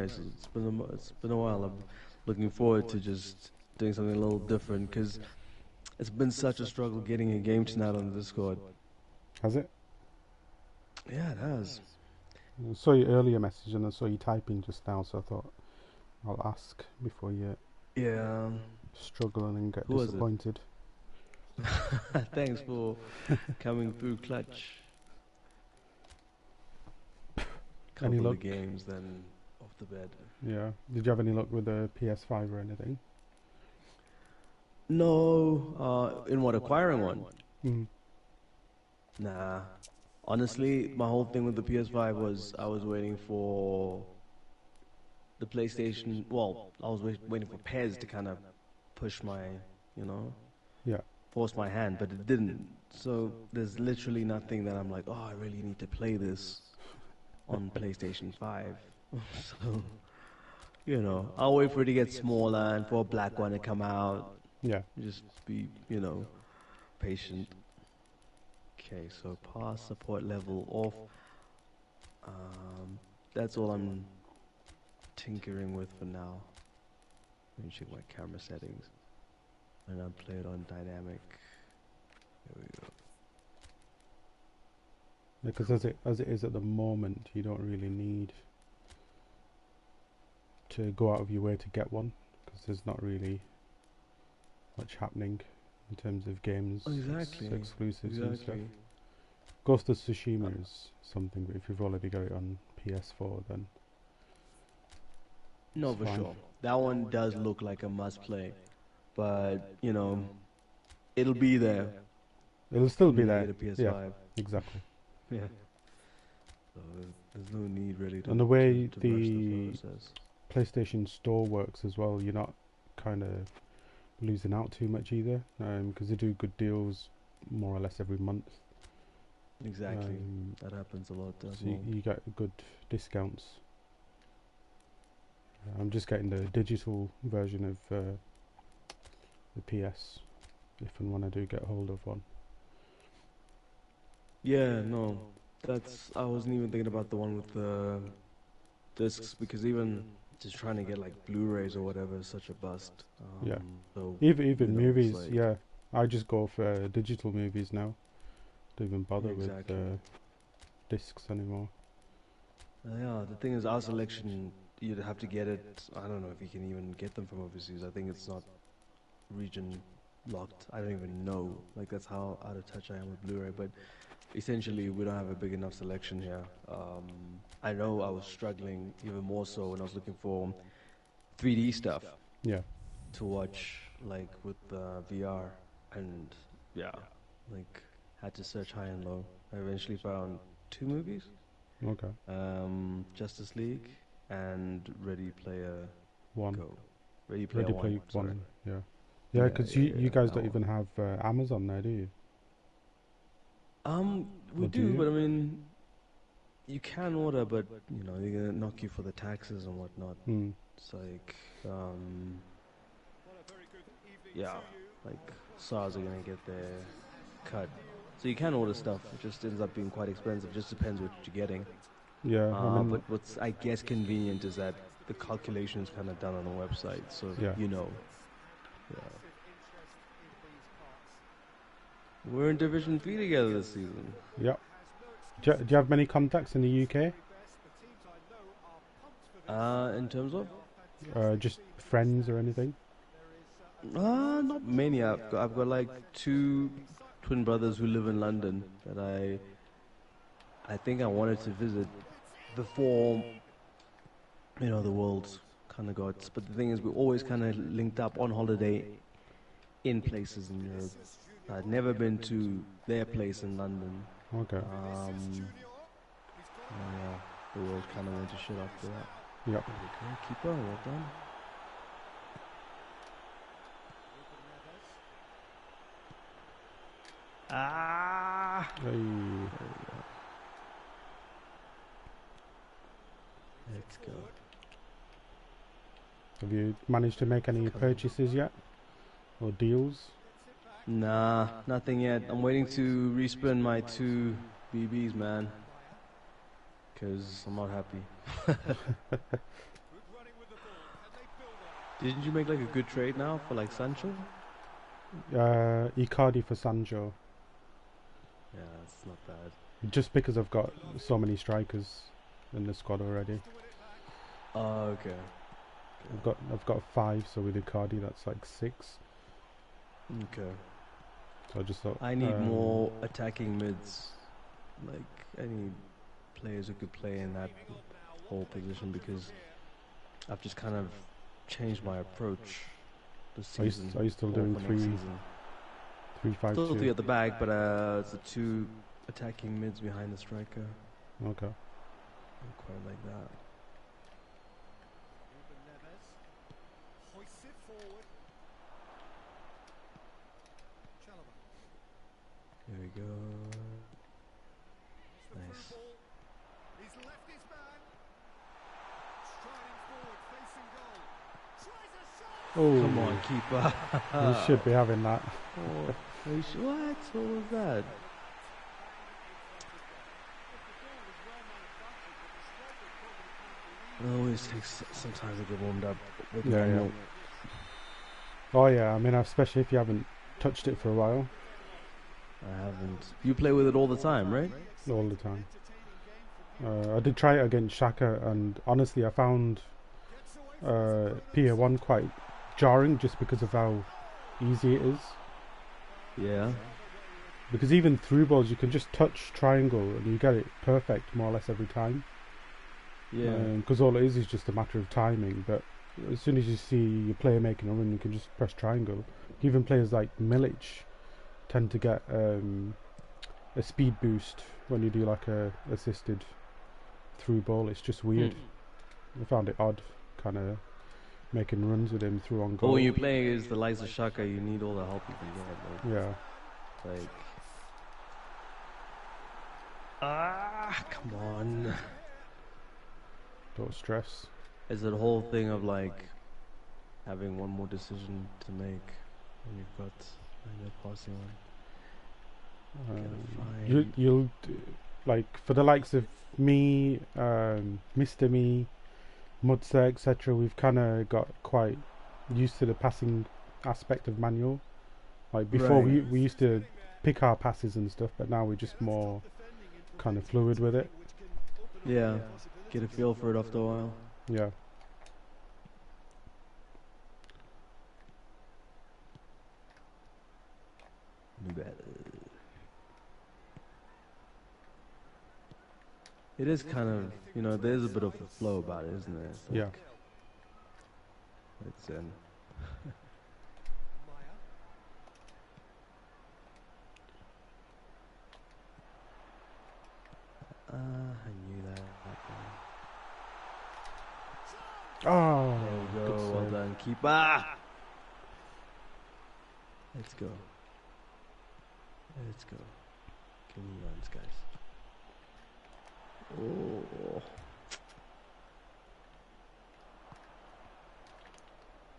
nice. It's been a while. I'm looking forward to just doing something a little different because it's been such a struggle getting a game tonight on the Discord. Has it? Yeah, it has. I saw your earlier message and I saw you typing just now, so I thought I'll ask before you Yeah. struggle and get Who was it? disappointed. Thanks for coming through clutch. Any Couple luck? of games, then off the bed. Yeah. Did you have any luck with the PS5 or anything? No. In what, acquiring one? Mm. Nah. Honestly, my whole thing with the PS5 was I was waiting for the PlayStation. Well, I was waiting for PES to kind of push my, Yeah. force my hand, but it didn't. So there's literally nothing that I'm like, oh, I really need to play this on PlayStation 5. So, I'll wait for it to get smaller and for a black one to come out. Yeah. Just be, patient. Okay, so pass support level off. That's all I'm tinkering with for now. Let me check my camera settings. And I'll play it on dynamic. There we go. Because as it is at the moment, you don't really need to go out of your way to get one, because there's not really much happening in terms of games, exclusives and stuff. Ghost of Tsushima is something, but if you've already got it on PS4, then no, for fine. sure. That one does look like a must play, but it'll be there. It'll still be when I there. get a PS5. Yeah, exactly. Yeah. So there's no need really to. And the way to rush the process. PlayStation Store works as well, you're not kind of losing out too much either, because they do good deals more or less every month. Exactly. That happens a lot. So you get good discounts. I'm just getting the digital version of the PS, if and when I do get hold of one. Yeah, no, I wasn't even thinking about the one with the discs, because even just trying to get like Blu-rays or whatever is such a bust. Yeah. So Even movies, like yeah. I just go for digital movies now. Don't even bother with discs anymore. Yeah, the thing is, our selection, you'd have to get it. I don't know if you can even get them from overseas. I think it's not region locked. I don't even know. Like, that's how out of touch I am with Blu-ray. But essentially, we don't have a big enough selection here. I know I was struggling even more so when I was looking for 3D stuff. Yeah. To watch, like, with VR. And, yeah, like, had to search high and low. I eventually found 2 movies. Okay. Justice League and Ready Player One. Go. Ready Player One. Yeah. Yeah, because you guys don't that even have Amazon there, do you? We Or do, do you? but I mean, you can order, but they're gonna knock you for the taxes and whatnot. It's like, yeah, like SARS are gonna get their cut. So you can order stuff. It just ends up being quite expensive. Just depends what you're getting. Yeah. But what's I guess convenient is that the calculation is kind of done on the website, so Yeah. Yeah. We're in Division 3 together this season. Yeah. Do you have many contacts in the UK? In terms of? Just friends or anything? Not many. I've got like 2 twin brothers who live in London that I think I wanted to visit before, the world kind of got. But the thing is, we always kind of linked up on holiday in places in Europe. I'd never been to their place in London. Okay. Yeah, the world kind of went to shit after that. Yeah. Okay, keeper, well done. Ah! Hey. There we go. Let's go. Have you managed to make any purchases yet? Or deals? Nah, nothing yet. I'm waiting to respin my 2 BBs, man. Because I'm not happy. Didn't you make like a good trade now for like Sancho? Icardi for Sancho. Yeah, that's not bad. Just because I've got so many strikers in the squad already. Oh, okay. I've got 5, so with Icardi that's like 6. Okay. So I just thought I need more attacking mids. Like I need players who could play in that whole position because I've just kind of changed my approach this season. Are you still doing 3-5-2? Still 3 at the back, but it's the 2 attacking mids behind the striker. Okay. I quite like that. Here we go. Nice. He's left his man. Striding forward, facing goal. Tries a shot. Oh, come on, keeper. You should be having that. What? What was that? It always takes some time to get warmed up. Yeah. Oh yeah, I mean, especially if you haven't touched it for a while. I haven't. You play with it all the time, right? All the time. I did try it against Shaka, and honestly, I found PA1 quite jarring just because of how easy it is. Yeah. Because even through balls, you can just touch triangle and you get it perfect more or less every time. Yeah. Because all it is just a matter of timing. But as soon as you see your player making a run, you can just press triangle. Even players like Milic tend to get a speed boost when you do like a assisted through ball. It's just weird. I found it odd, kind of making runs with him through on goal. But when you're playing as the likes of Shaka, you need all the help you can get. Like, yeah. Like, come on. Don't stress. Is it a whole thing of like having one more decision to make when you've got when you're passing on? You'll like for the likes of me, Mr. Me, Mudsa, etc. We've kind of got quite used to the passing aspect of manual. Like before, we used to pick our passes and stuff, but now we're just more kind of fluid with it. Yeah, get a feel for it after a while. Yeah. It is kind of, you know, there's a bit of a flow about it, isn't there? It's like, Yeah. It's in. I knew that. Oh, there we go. Well save. done, keeper. Let's go. Let's go. Give me runs, guys. Oh.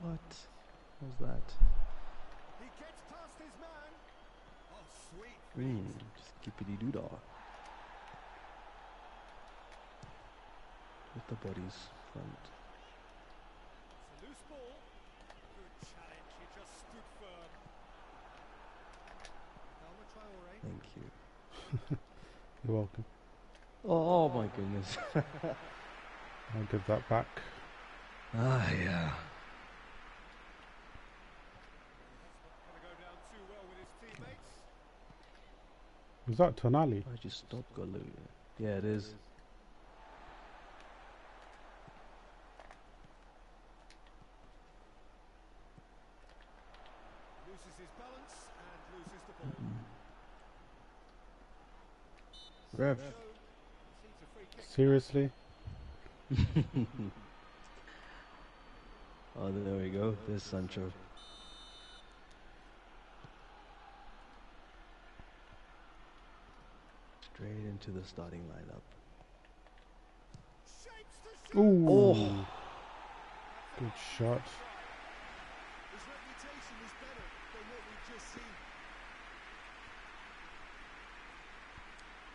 What was that? He gets past his man. Oh, sweet. Just keepity doo dah. With the bodies front. It's a loose ball. Good challenge. He just stood firm. Thank you. You're welcome. Oh my goodness. I'll give that back. Ah, yeah. Was that Tonali? I just stopped Golu. Yeah, it is. Loses his balance and loses the ball. Rev. Seriously? Oh, there we go. There's Sancho. Straight into the starting lineup. Ooh. Oh. Good shot. His reputation is better than what we've just seen.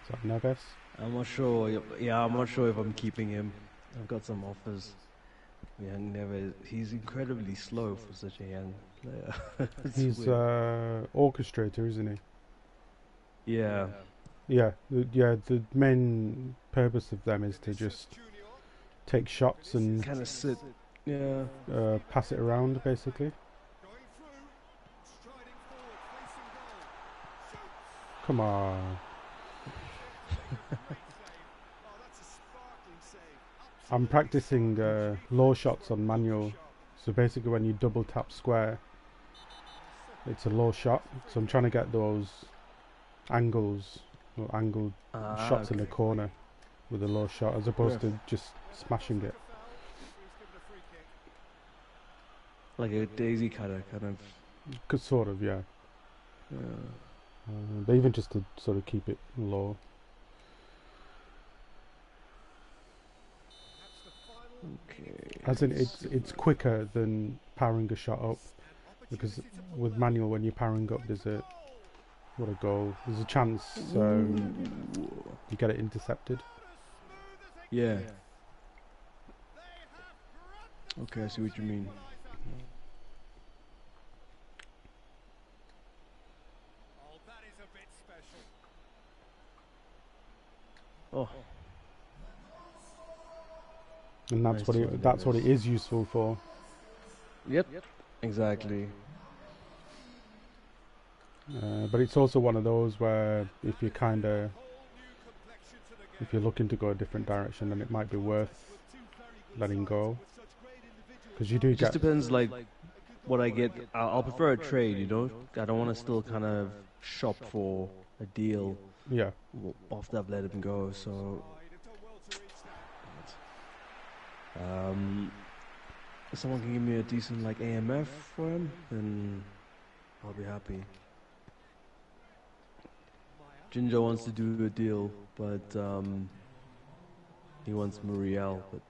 Is that Neves? I'm not sure. Yeah, I'm not sure if I'm keeping him. I've got some offers. Young never. He's incredibly slow for such a young player. He's orchestrator, isn't he? Yeah. Yeah, the main purpose of them is to just take shots and Kind of sit. Yeah. pass it around, basically. Come on. I'm practicing low shots on manual. So basically when you double tap square, it's a low shot. So I'm trying to get those angles, or angled shots in the corner with a low shot, as opposed to just smashing it. Like a daisy cutter, kind of. Sort of, yeah. Yeah. But even just to sort of keep it low. Okay. As in, it's quicker than powering a shot up, because with manual, when you're powering up, there's a goal. There's a chance you get it intercepted. Yeah. Okay, I see what you mean. Oh. And that's what it is useful for. Yep. Exactly. But it's also one of those where if you're looking to go a different direction, then it might be worth letting go, because you do. It just depends, like what I get. I'll prefer a trade. You know, I don't want to still kind of shop for a deal. Yeah. After I've let him go, so. If someone can give me a decent like AMF for him, then I'll be happy. Ginger wants to do a deal, but he wants Muriel, but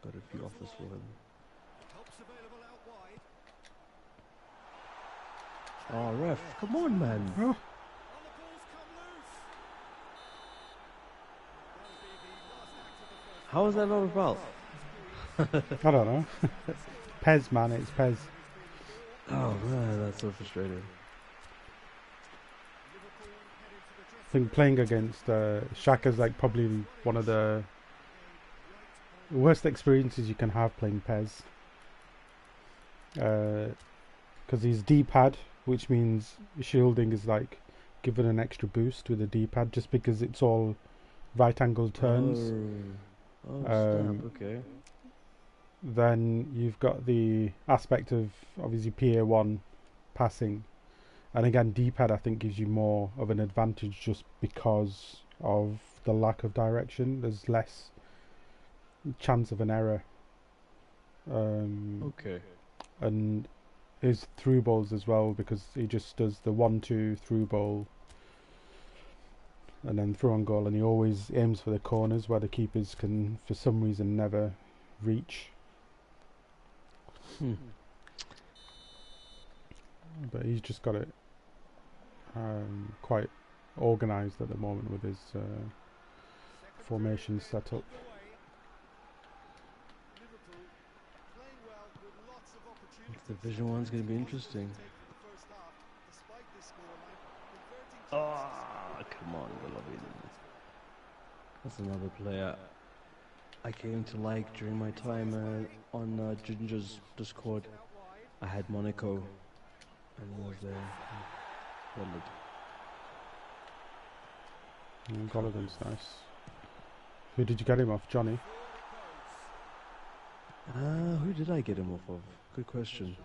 got a few offers for him. Oh, ref, come on, man. Oh. How is that not a foul? I don't know. PES, man, it's PES. Oh man, that's so frustrating. I think playing against Shaka's like probably one of the worst experiences you can have playing PES. Because he's D-pad, which means shielding is like given an extra boost with a D-pad, just because it's all right-angled turns. Okay. Then you've got the aspect of obviously PA1 passing, and again D-pad I think gives you more of an advantage just because of the lack of direction. There's less chance of an error. Okay. And his through balls as well, because he just does the 1-2 through ball and then through on goal, and he always aims for the corners where the keepers can for some reason never reach. But he's just got it quite organised at the moment with his formation set up. Division 1's going to be interesting. Oh, come on, Golovin. That's another player I came to like during my time on Ginger's Discord. I had Monaco, and he was there. Golovan's nice. Who did you get him off, Johnny? Who did I get him off of? Good question.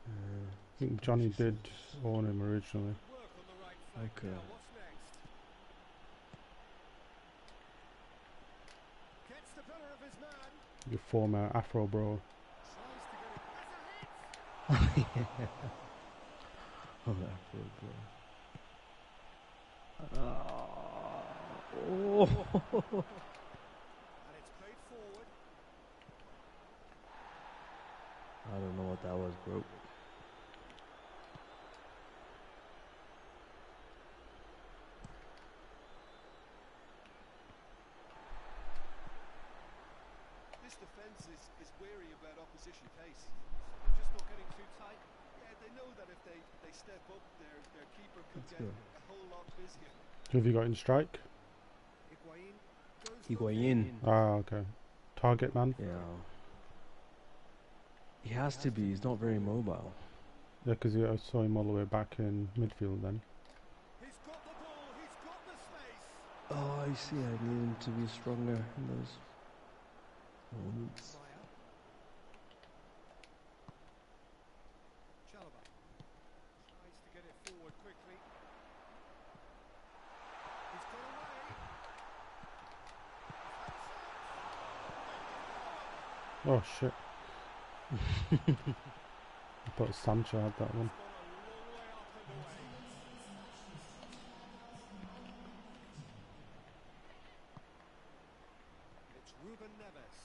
I think Johnny did own him originally. Okay. Your former Afro bro. Oh, Afro bro. Oh. I don't know what that was, bro. This defender defence is wary about opposition pace. They're just not getting too tight. Yeah, they know that if they step up, their keeper could get a whole lot busier. Who have you got in strike? Higuain goes Higuain. Ah, okay. Target man. Yeah. He has to be. He's not very mobile. Yeah, because I saw him all the way back in midfield then. He's got the ball, he's got the space. Oh, I see. I need him to be stronger in those moments. Maya. Chalaba tries to get it forward quickly. He's got away. Oh shit. I thought Sancho had that one. Gone a long way up and away. It's Ruben Neves.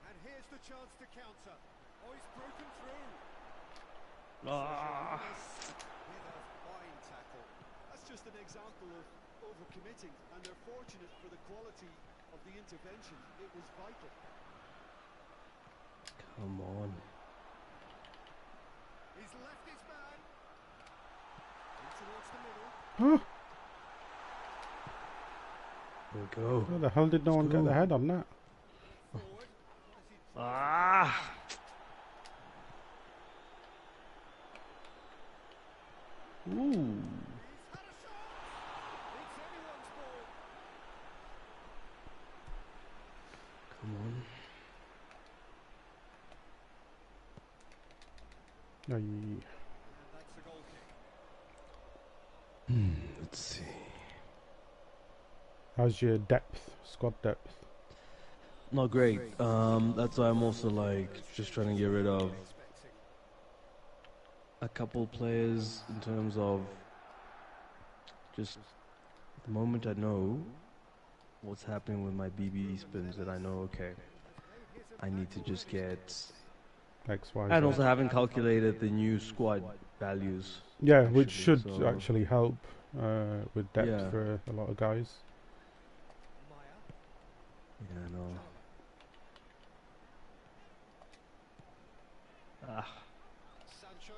And here's the chance to counter. Oh, he's broken through. Ah. With a fine tackle. That's just an example of overcommitting, and they're fortunate for the quality of the intervention. It was vital. Come on. He's left his man. In towards the middle. Huh? There we go. How the hell did no one get go. the head on that? Forward. Ah. Ooh. He's had a shot. It's anyone's ball. Come on. Aye. And that's the goal kick. Let's see. How's your depth, squad depth? Not great. That's why I'm also like just trying to get rid of a couple players in terms of just the moment I know what's happening with my BB spins, that I know, okay, I need to just get. X, Y, And Z. also haven't calculated the new squad values. Yeah, which should so- actually help with depth Yeah. for a lot of guys. Maya. Yeah, no. Ah, Sancho.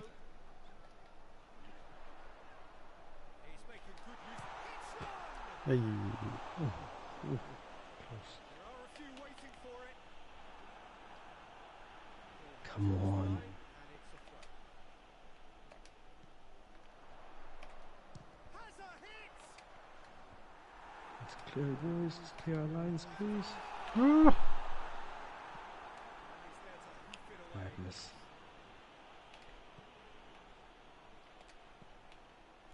He's making good use. It's one. Hey. close. There are a few waiting for it. Come on. And it's a throw. Has a hit. Let's clear boys. Let's clear our lines, please. Ah. And he's there to hoof it away. Madness.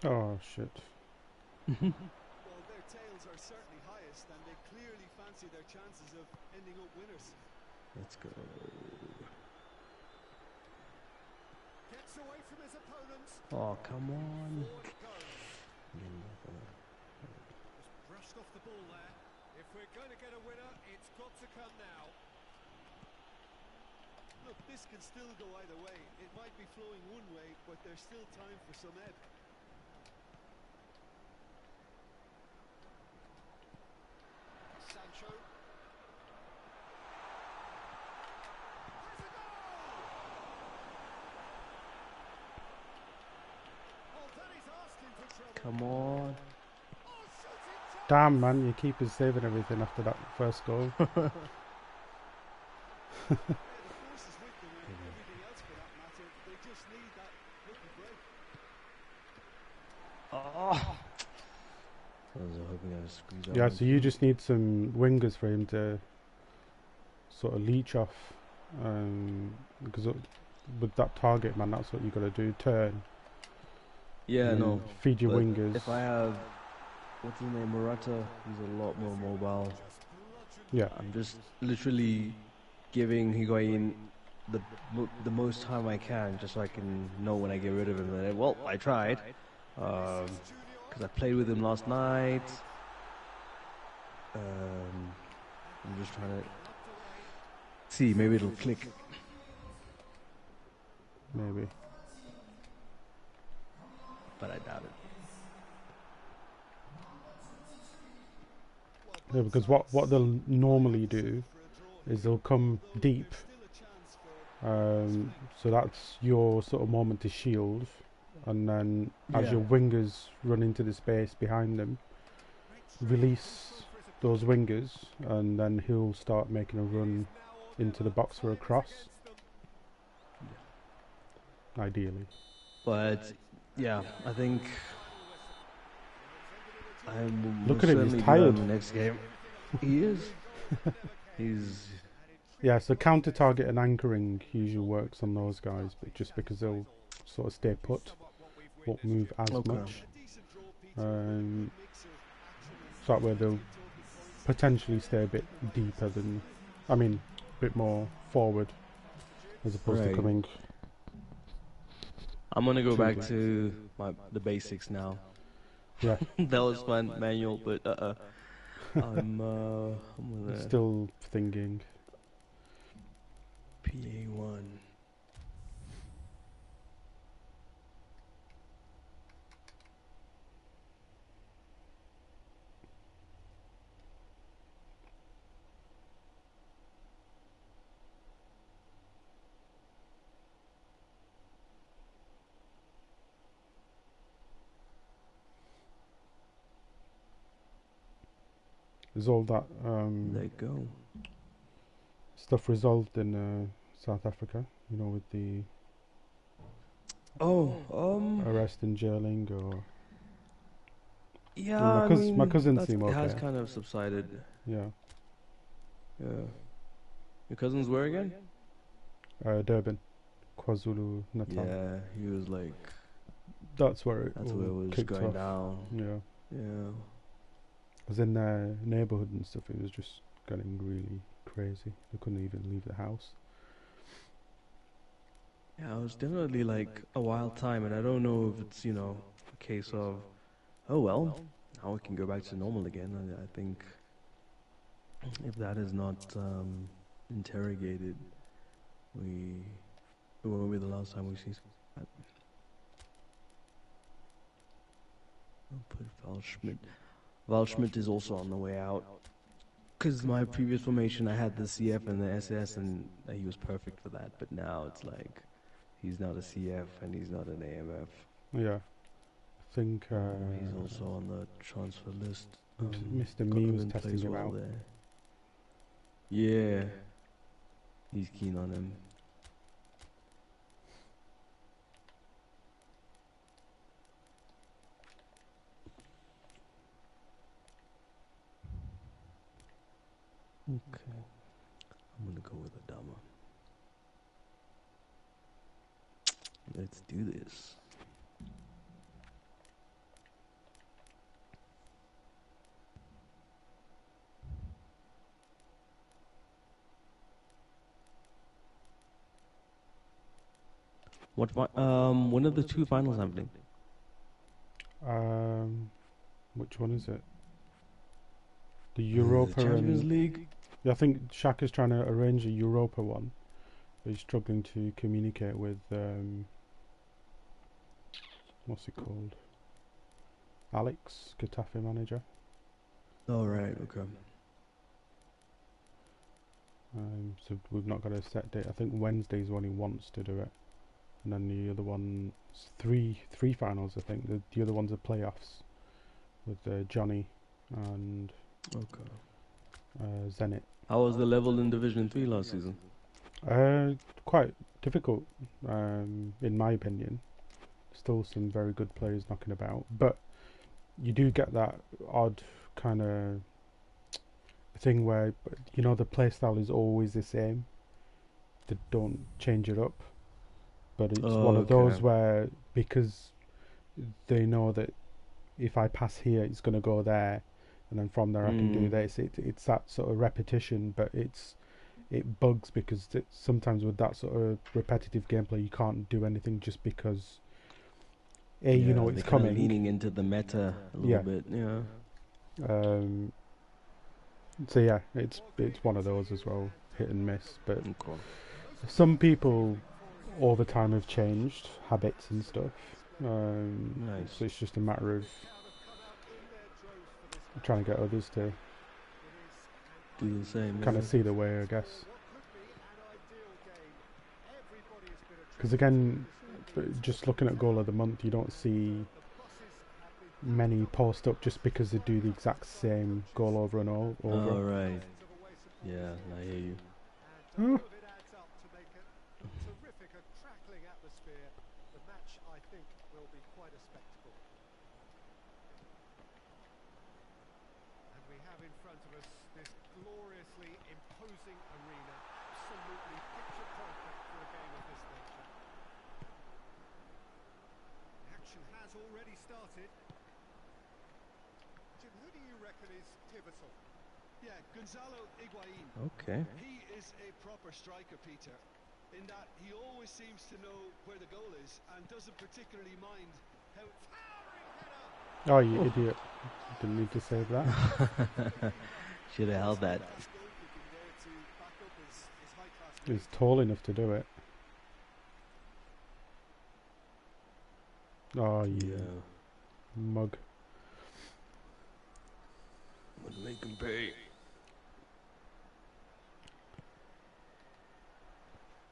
Oh shit. Well, their tails are certainly highest, and they clearly fancy their chances of ending up winners. Let's go. Gets away from his opponents. Oh, come on. Forward it goes. Just brushed off the ball there. If we're going to get a winner, it's got to come now. Look, this can still go either way. It might be flowing one way, but there's still time for some ebb. Sancho. Has a goal! Oh, that is asking for trouble. Come on. Oh, shooting chance! Damn man, your keeper's saving everything after that first goal. Yeah, the force is with them and everything else for that matter. They just need that lucky break. Oh. I was hoping I would squeeze out. Yeah, one. so you just need some wingers for him to sort of leech off. Because with that target man, that's what you got to do. Turn. Yeah, and no. Feed your but wingers. If I have, what's his name, Morata, he's a lot more mobile. Yeah. I'm just literally giving Higuain the most time I can, just so I can know when I get rid of him. And well, I tried, because I played with him last night. I'm just trying to see, maybe it'll click. Maybe. But I doubt it. Yeah, because what they'll normally do is they'll come deep. So that's your sort of moment to shield, and then as your wingers run into the space behind them, release those wingers, and then he'll start making a run into the box for a cross. Ideally. But yeah, I think I'm Look at him, he's tired. The next game. He is. He's. Yeah, so counter target and anchoring usually works on those guys, but just because they'll sort of stay put, won't move as much. So that way they'll potentially stay a bit deeper than, I mean, a bit more forward as opposed to coming. I'm gonna go back to the basics now. Yeah, that was fun, manual, but I'm gonna still thinking. PA1. Is all that there you go. Stuff resolved in South Africa? You know, with the arrest and jailing, or yeah, my cousins seem okay. It has kind of subsided. Yeah. Yeah. Your cousins where again? Durban, KwaZulu Natal. Yeah, he was like. That's where it was going off. Down. Yeah. Yeah. Because in their neighbourhood and stuff, it was just getting really crazy. They couldn't even leave the house. Yeah, it was definitely like a wild time, and I don't know if it's, a case of, oh well, now we can go back to normal again. I think if that is not interrogated, it won't be the last time we see that. I'll put Waldschmidt. Waldschmidt is also on the way out. Because my previous formation, I had the CF and the SS, and he was perfect for that. But now it's like, he's not a CF and he's not an AMF. Yeah. I think he's also on the transfer list. Mr. Me was testing him out. There. Yeah. He's keen on him. Okay. I'm gonna go with Adama. Let's do this. When are the two finals happening? Which one is it? The Europa the Champions League? Yeah, I think Shaka's trying to arrange a Europa one, but he's struggling to communicate with what's it called? Alex, Getafe manager. Oh right, okay. So we've not got a set date. I think Wednesday's when he wants to do it, and then the other one's three finals. I think the other one's are playoffs with Johnny and Zenit. How was the level in Division 3 last season? Quite difficult, in my opinion. Still some very good players knocking about, but you do get that odd kind of thing where, the play style is always the same. They don't change it up, but it's one of those where, because they know that if I pass here, it's going to go there, and then from there I can do this. It's that sort of repetition, but it bugs because sometimes with that sort of repetitive gameplay, you can't do anything just because it's coming. Leaning into the meta a little bit, So yeah, it's one of those as well, hit and miss. But some people all the time have changed habits and stuff. Nice. So it's just a matter of trying to get others to do the same. Kind of see the way, I guess. Because again, just looking at goal of the month, you don't see many post up just because they do the exact same goal over and over. Oh, right. Yeah, I hear you. Oh. Already started. Jim, who do you reckon is pivotal? Yeah, Gonzalo Higuain. Okay. He is a proper striker, Peter, in that he always seems to know where the goal is and doesn't particularly mind how towering header. Oh, you idiot. Didn't need to save that. Should have held that. He's tall enough to do it. Oh, yeah. Mug. Would make him pay.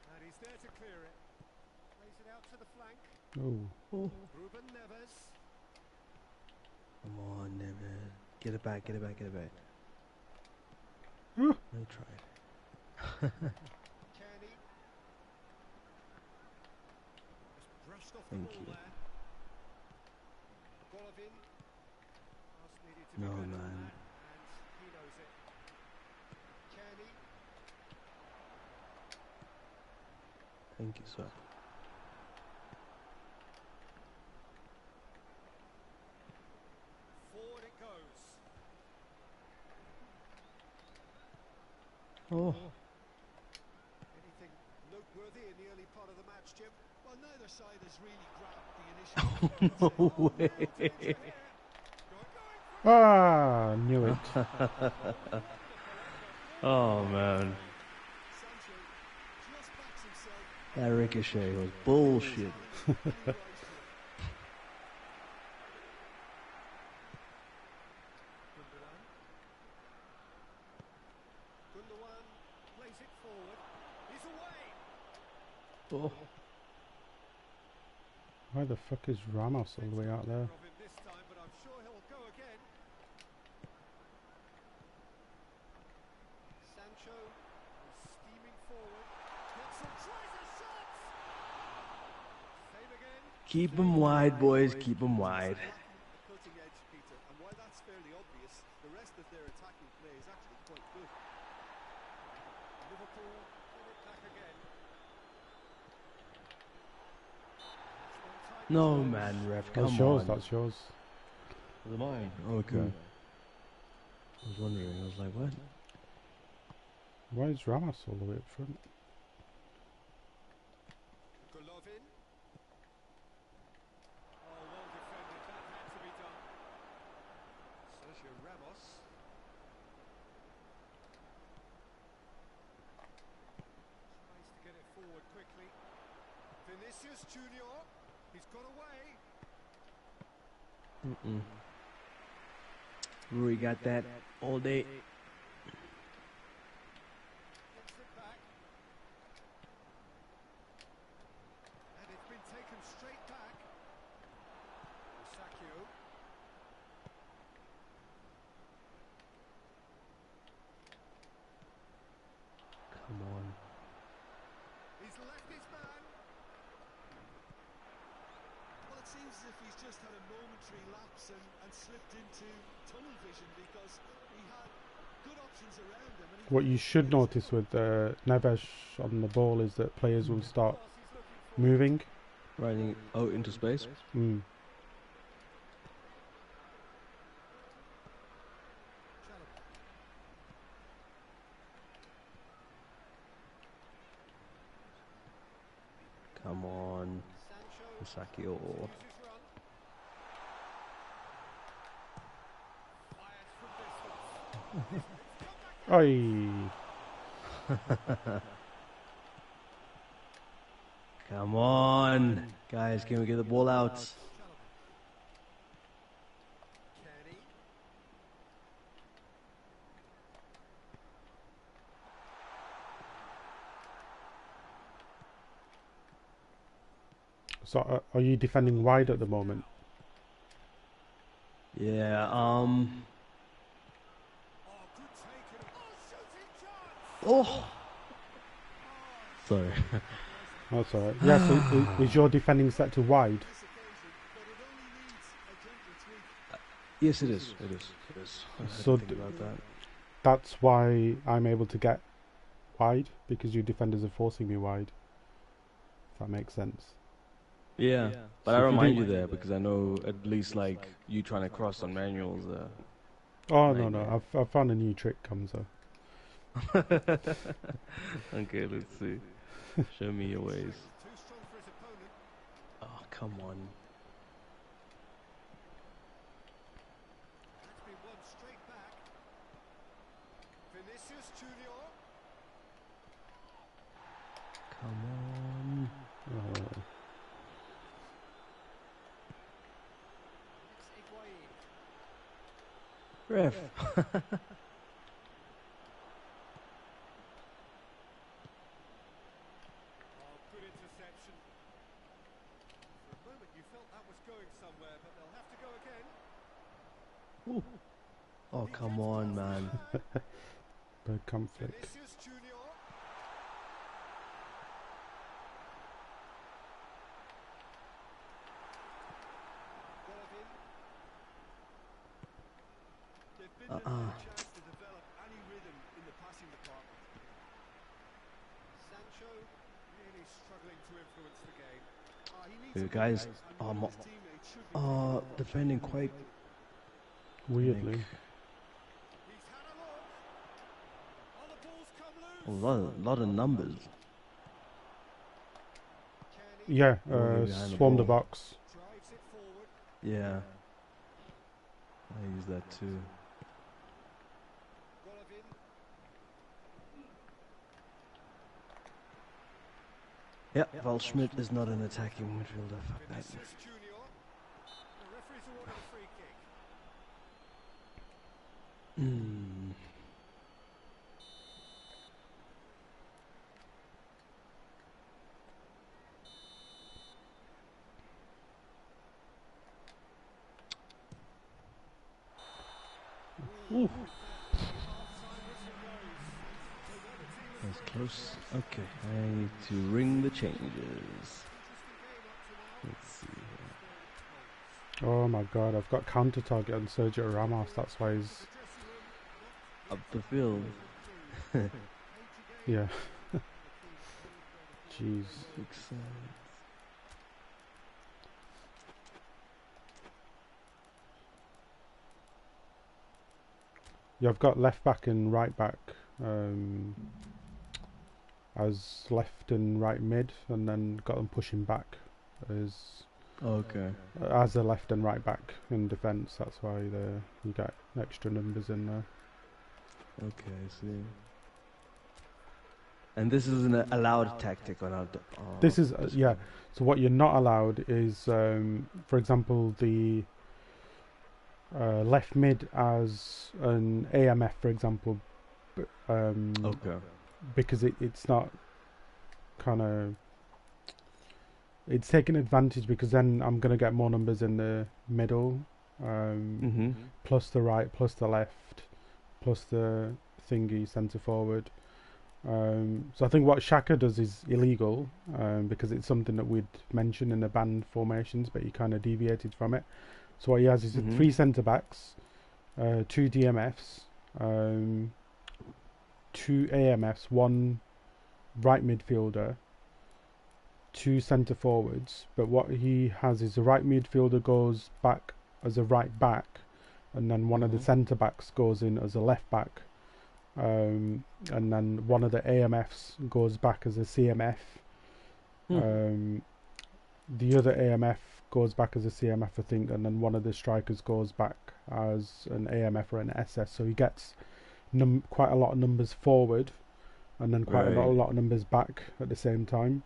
And he's there to clear it. Plays it out to the flank. Oh. Ruben Neves. Come on, Neves. Get it back, get it back, get it back. Huh. No try. Kenny. Just brushed off the Thank ball you. there. Golovin. Pass needed to No, be better than man. that, and he knows it. Kenny. Thank you, sir. Forward it goes. Oh. Anything noteworthy in the early part of the match, Jim? Well, neither side has really grabbed the initiative. No way. Ah, knew it. Oh, man. That ricochet was bullshit. Gundogan plays it forward. He's away. Oh. Why the fuck is Ramos all the way out there? Of him this time, but I'm sure he'll go again. Sancho is steaming forward. Hitzel tries a shot. Save again. Keep him wide, boys. Keep him wide. Cutting edge, Peter, and while that's fairly obvious, the rest of their attacking play is actually quite good. Liverpool get it back again. No, man, ref. Come That's yours, on. that's yours. Was it mine? Okay. I was wondering. I was like, what? Why is Ramos all the way up front? Golovin. Oh, well defended. That had to be done. Sergio Ramos. Tries to get it forward quickly. Vinicius Junior. He's got away. Rui got that all day. Gets it back. And it's been taken straight back. Sakio. Come on. He's left his man. Well, it seems as if he's just had a momentary lapse and slipped into tunnel vision because he had good options around him. And What you should notice with Neves on the ball is that players will start moving. Riding out into space. Come on. Sakio. Oi! Come on. Guys, can we get the ball out? Kenny. So are you defending wide at the moment? Yeah. Oh. Sorry. That's alright. Yeah, so is your defending set to wide? Yes, it is. It is. It is. So think about that. That's why I'm able to get wide, because your defenders are forcing me wide. If that makes sense. Yeah, but So I if don't you mind do- you there because I know at least like you trying to cross on manuals. Oh no, nightmare. I've found a new trick, Kamza. Okay, let's see. Show me your ways. Oh, come on. That's been won straight back. Vinicius Junior. Come on. Ref. Good interception. For a moment you felt that was going somewhere, but they'll have to go again. Ooh. Oh, come on, man. Bird conflict. Vinicius Junior. Golovin. They've been denied a chance to develop any rhythm in the passing department. Sancho really struggling to influence the game. He needs You a guys break, and are one of his teammates should be defending quite Weirdly. He's had a look. Oh, the ball's come a loose. lot of numbers. Kenny Yeah, Moving behind the swarm the ball. box. drives it forward. Yeah. I use that too. Golovin. Yeah, Val Schmidt is not an attacking midfielder. Fuck that. Vinicius Junior. The referee's awarded a free kick. Mm. Ooh. That's close. Okay, I need to ring the changes. Let's see here. Oh my god, I've got counter target on Sergio Ramos, that's why he's... Up the field. Yeah. Jeez. Makes sense. Yeah, I've got left back and right back as left and right mid, and then got them pushing back as Okay. as a left and right back in defence. That's why you get extra numbers in there. Okay, I see. And this is an allowed tactic on our... This is yeah. So what you're not allowed is, for example, the left mid as an AMF, for example. Okay. Because it's not kind of... It's taking advantage, because then I'm going to get more numbers in the middle, plus the right, plus the left, plus the thingy centre forward. So I think what Xhaka does is illegal, because it's something that we'd mentioned in the banned formations, but he kind of deviated from it. So what he has is 3 centre backs, 2 DMFs, 2 AMFs, 1 right midfielder, 2 centre forwards. But what he has is the right midfielder goes back as a right back, and then one of the centre backs goes in as a left back, and then one of the AMFs goes back as a CMF. The other AMF goes back as a CMF, I think, and then one of the strikers goes back as an AMF or an SS. So he gets quite a lot of numbers forward, and then quite a lot of numbers back at the same time.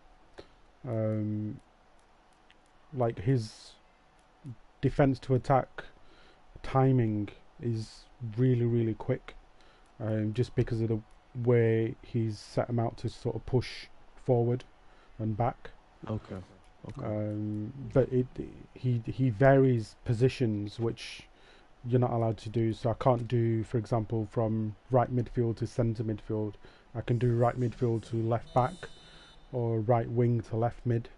Like his defense to attack timing is really, really quick, just because of the way he's set him out to sort of push forward and back. Okay. But he varies positions which you're not allowed to do. So I can't do, for example, from right midfield to centre midfield. I can do right midfield to left back, or right wing to left mid.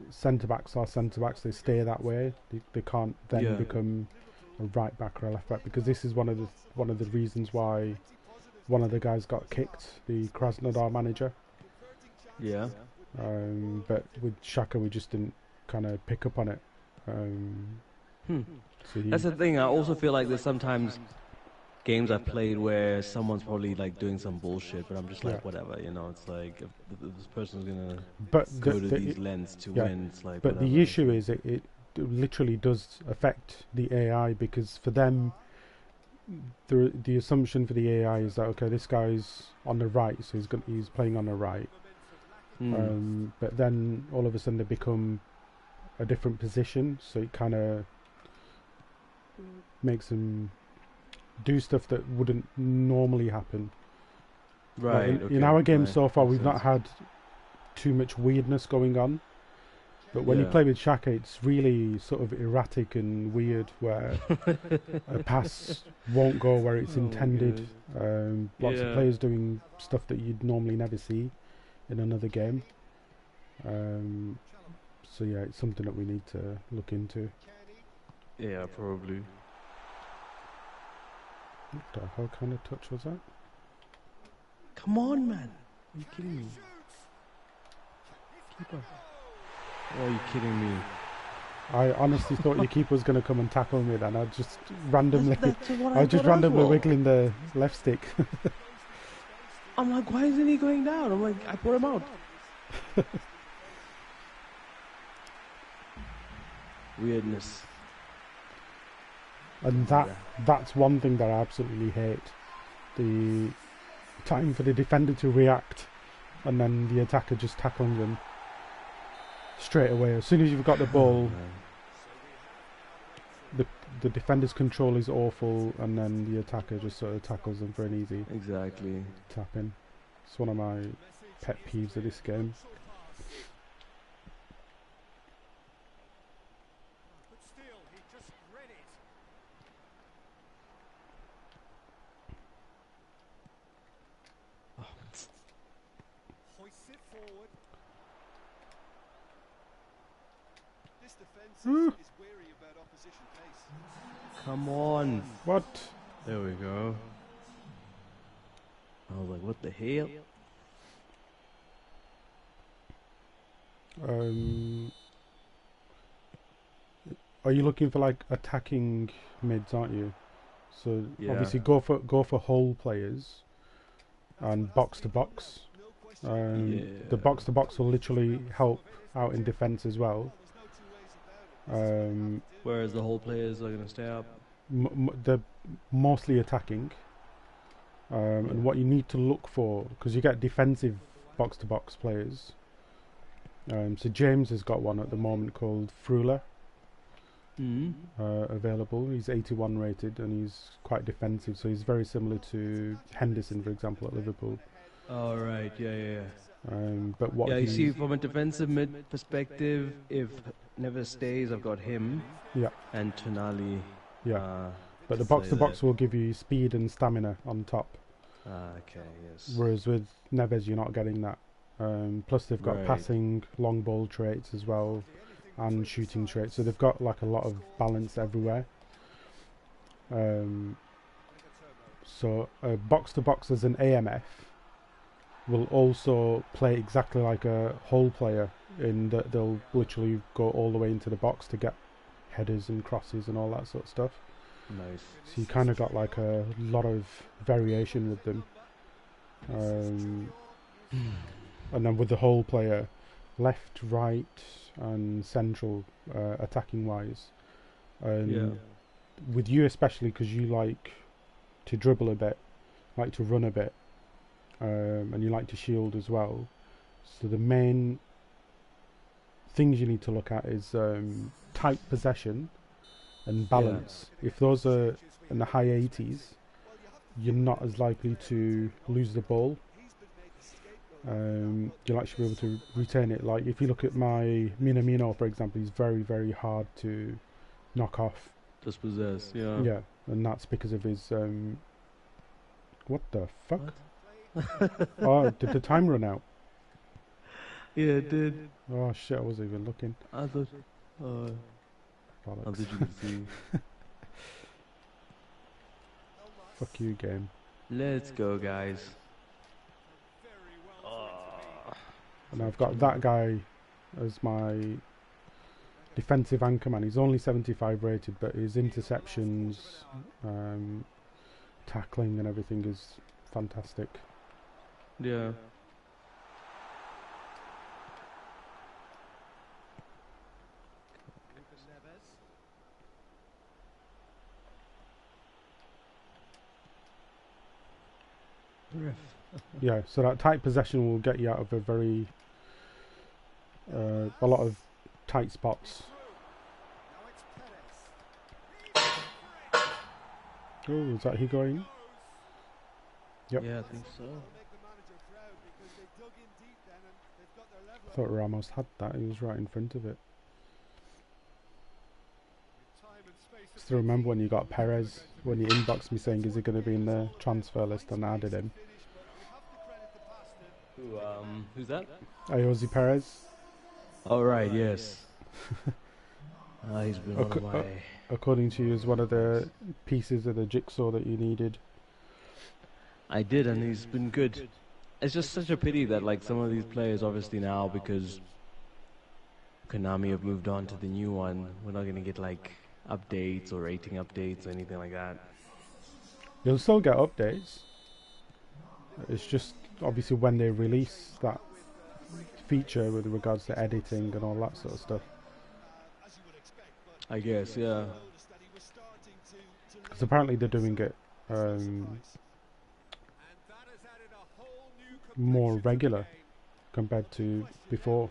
Centre backs are centre backs; they stay that way. They can't then become a right back or a left back, because this is one of the reasons why one of the guys got kicked, the Krasnodar manager. Yeah. But with Shaka, we just didn't kind of pick up on it. So That's the thing. I also feel like there's sometimes games I've played where someone's probably like doing some bullshit, but I'm just like, whatever, you know. It's like if this person's gonna go to these lengths to win, it's like. But whatever. the issue is it literally does affect the AI, because for them, the assumption for the AI is that, okay, this guy's on the right, so he's playing on the right. But then all of a sudden they become a different position, so it kind of makes them do stuff that wouldn't normally happen. Right. In our game so far, we've not had too much weirdness going on. But when you play with Shaka, it's really sort of erratic and weird, where a pass won't go where it's intended. Lots of players doing stuff that you'd normally never see in another game. So yeah, it's something that we need to look into. Yeah, probably. What the hell kind of touch was that? Come on, man! Are you kidding me? Keeper. Oh, are you kidding me? I honestly thought your keeper was going to come and tackle me then. I just randomly, I was just thought randomly as well. wiggling the left stick. I'm like, why isn't he going down? I'm like, I put him out. Weirdness. And that's one thing that I absolutely hate. The time for the defender to react, and then the attacker just tackling them straight away. As soon as you've got the ball, the defender's control is awful, and then the attacker just sort of tackles them for an easy tap in. It's one of my pet peeves of this game. Come on. What? There we go. I was like, what the hell? Are you looking for like attacking mids, aren't you? So obviously go for whole players and box to box. The box to box will literally help out in defense as well. Whereas the whole players are going to stay up. They're mostly attacking. And what you need to look for, because you get defensive box to box players. So James has got one at the moment called Frula. Available. He's 81 rated and he's quite defensive, so he's very similar to Henderson, for example, at Liverpool. Oh, right, yeah. But what you see, from a defensive mid perspective, if Neves stays, I've got him. Yeah. And Tonali. Yeah. But the box to box will give you speed and stamina on top. Okay, yes. Whereas with Neves, you're not getting that. Plus, they've got passing, long ball traits as well, and shooting traits. So they've got like a lot of balance everywhere. So box to box as an AMF will also play exactly like a whole player, in that they'll literally go all the way into the box to get headers and crosses and all that sort of stuff. Nice. So you kind of got like a lot of variation with them. And then with the whole player, left, right and central, attacking wise. With you especially, because you like to dribble a bit, like to run a bit, and you like to shield as well. So the main things you need to look at is tight possession and balance. If those are in the high 80s, you're not as likely to lose the ball. you'll actually be able to retain it. Like if you look at my Minamino, for example, he's very, very hard to knock off. Dispossess, yeah. Yeah, and that's because of his. What the fuck? What? Oh, did the time run out? Yeah, it did. Oh shit, I wasn't even looking. I thought. I Bollocks. thought you could see. Fuck you, game. Let's go, guys. And I've got that guy as my defensive anchor man. He's only 75 rated, but his interceptions, tackling and everything is fantastic. Yeah. Yeah, so that tight possession will get you out of a very a lot of tight spots. Oh, is that Higuain? Yep. Yeah, I think so. I thought Ramos had that. He was right in front of it. Still remember when you got Perez, when you inboxed me saying is he going to be in the transfer list, and I added him. Who's that? Ayoze Perez. Oh right, yes. He's been one of my. According to you, is one of the pieces of the jigsaw that you needed. I did, and he's been good. It's just such a pity that like some of these players, obviously now because Konami have moved on to the new one, we're not gonna get like updates or rating updates or anything like that. You'll still get updates. It's just obviously when they release that feature with regards to editing and all that sort of stuff. I guess, yeah. Because apparently they're doing it more regular compared to before.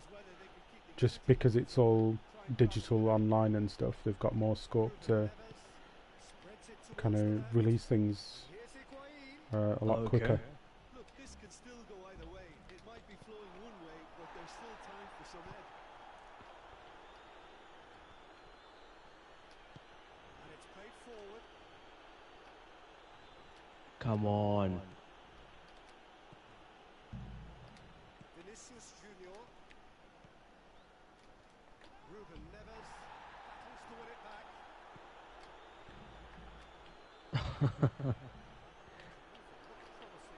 Just because it's all digital online and stuff, they've got more scope to kind of release things a lot quicker. Look, this can still go either way. It might be flowing one way, but there's still time for some ed. And it's played forward. Come on. Vinicius Junior. Ruben Neves battles to win it back.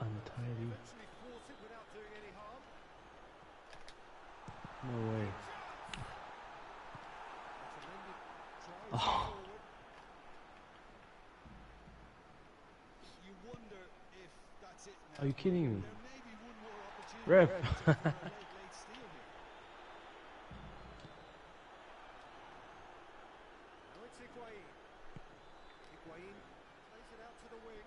Untidy. Eventually fought it without doing any harm. No way. Oh. Oh. You wonder if that's it now. Are you kidding me? There may be one more opportunity. Ref. Late steal here. Now it's Higuain. Higuain plays it out to the wing.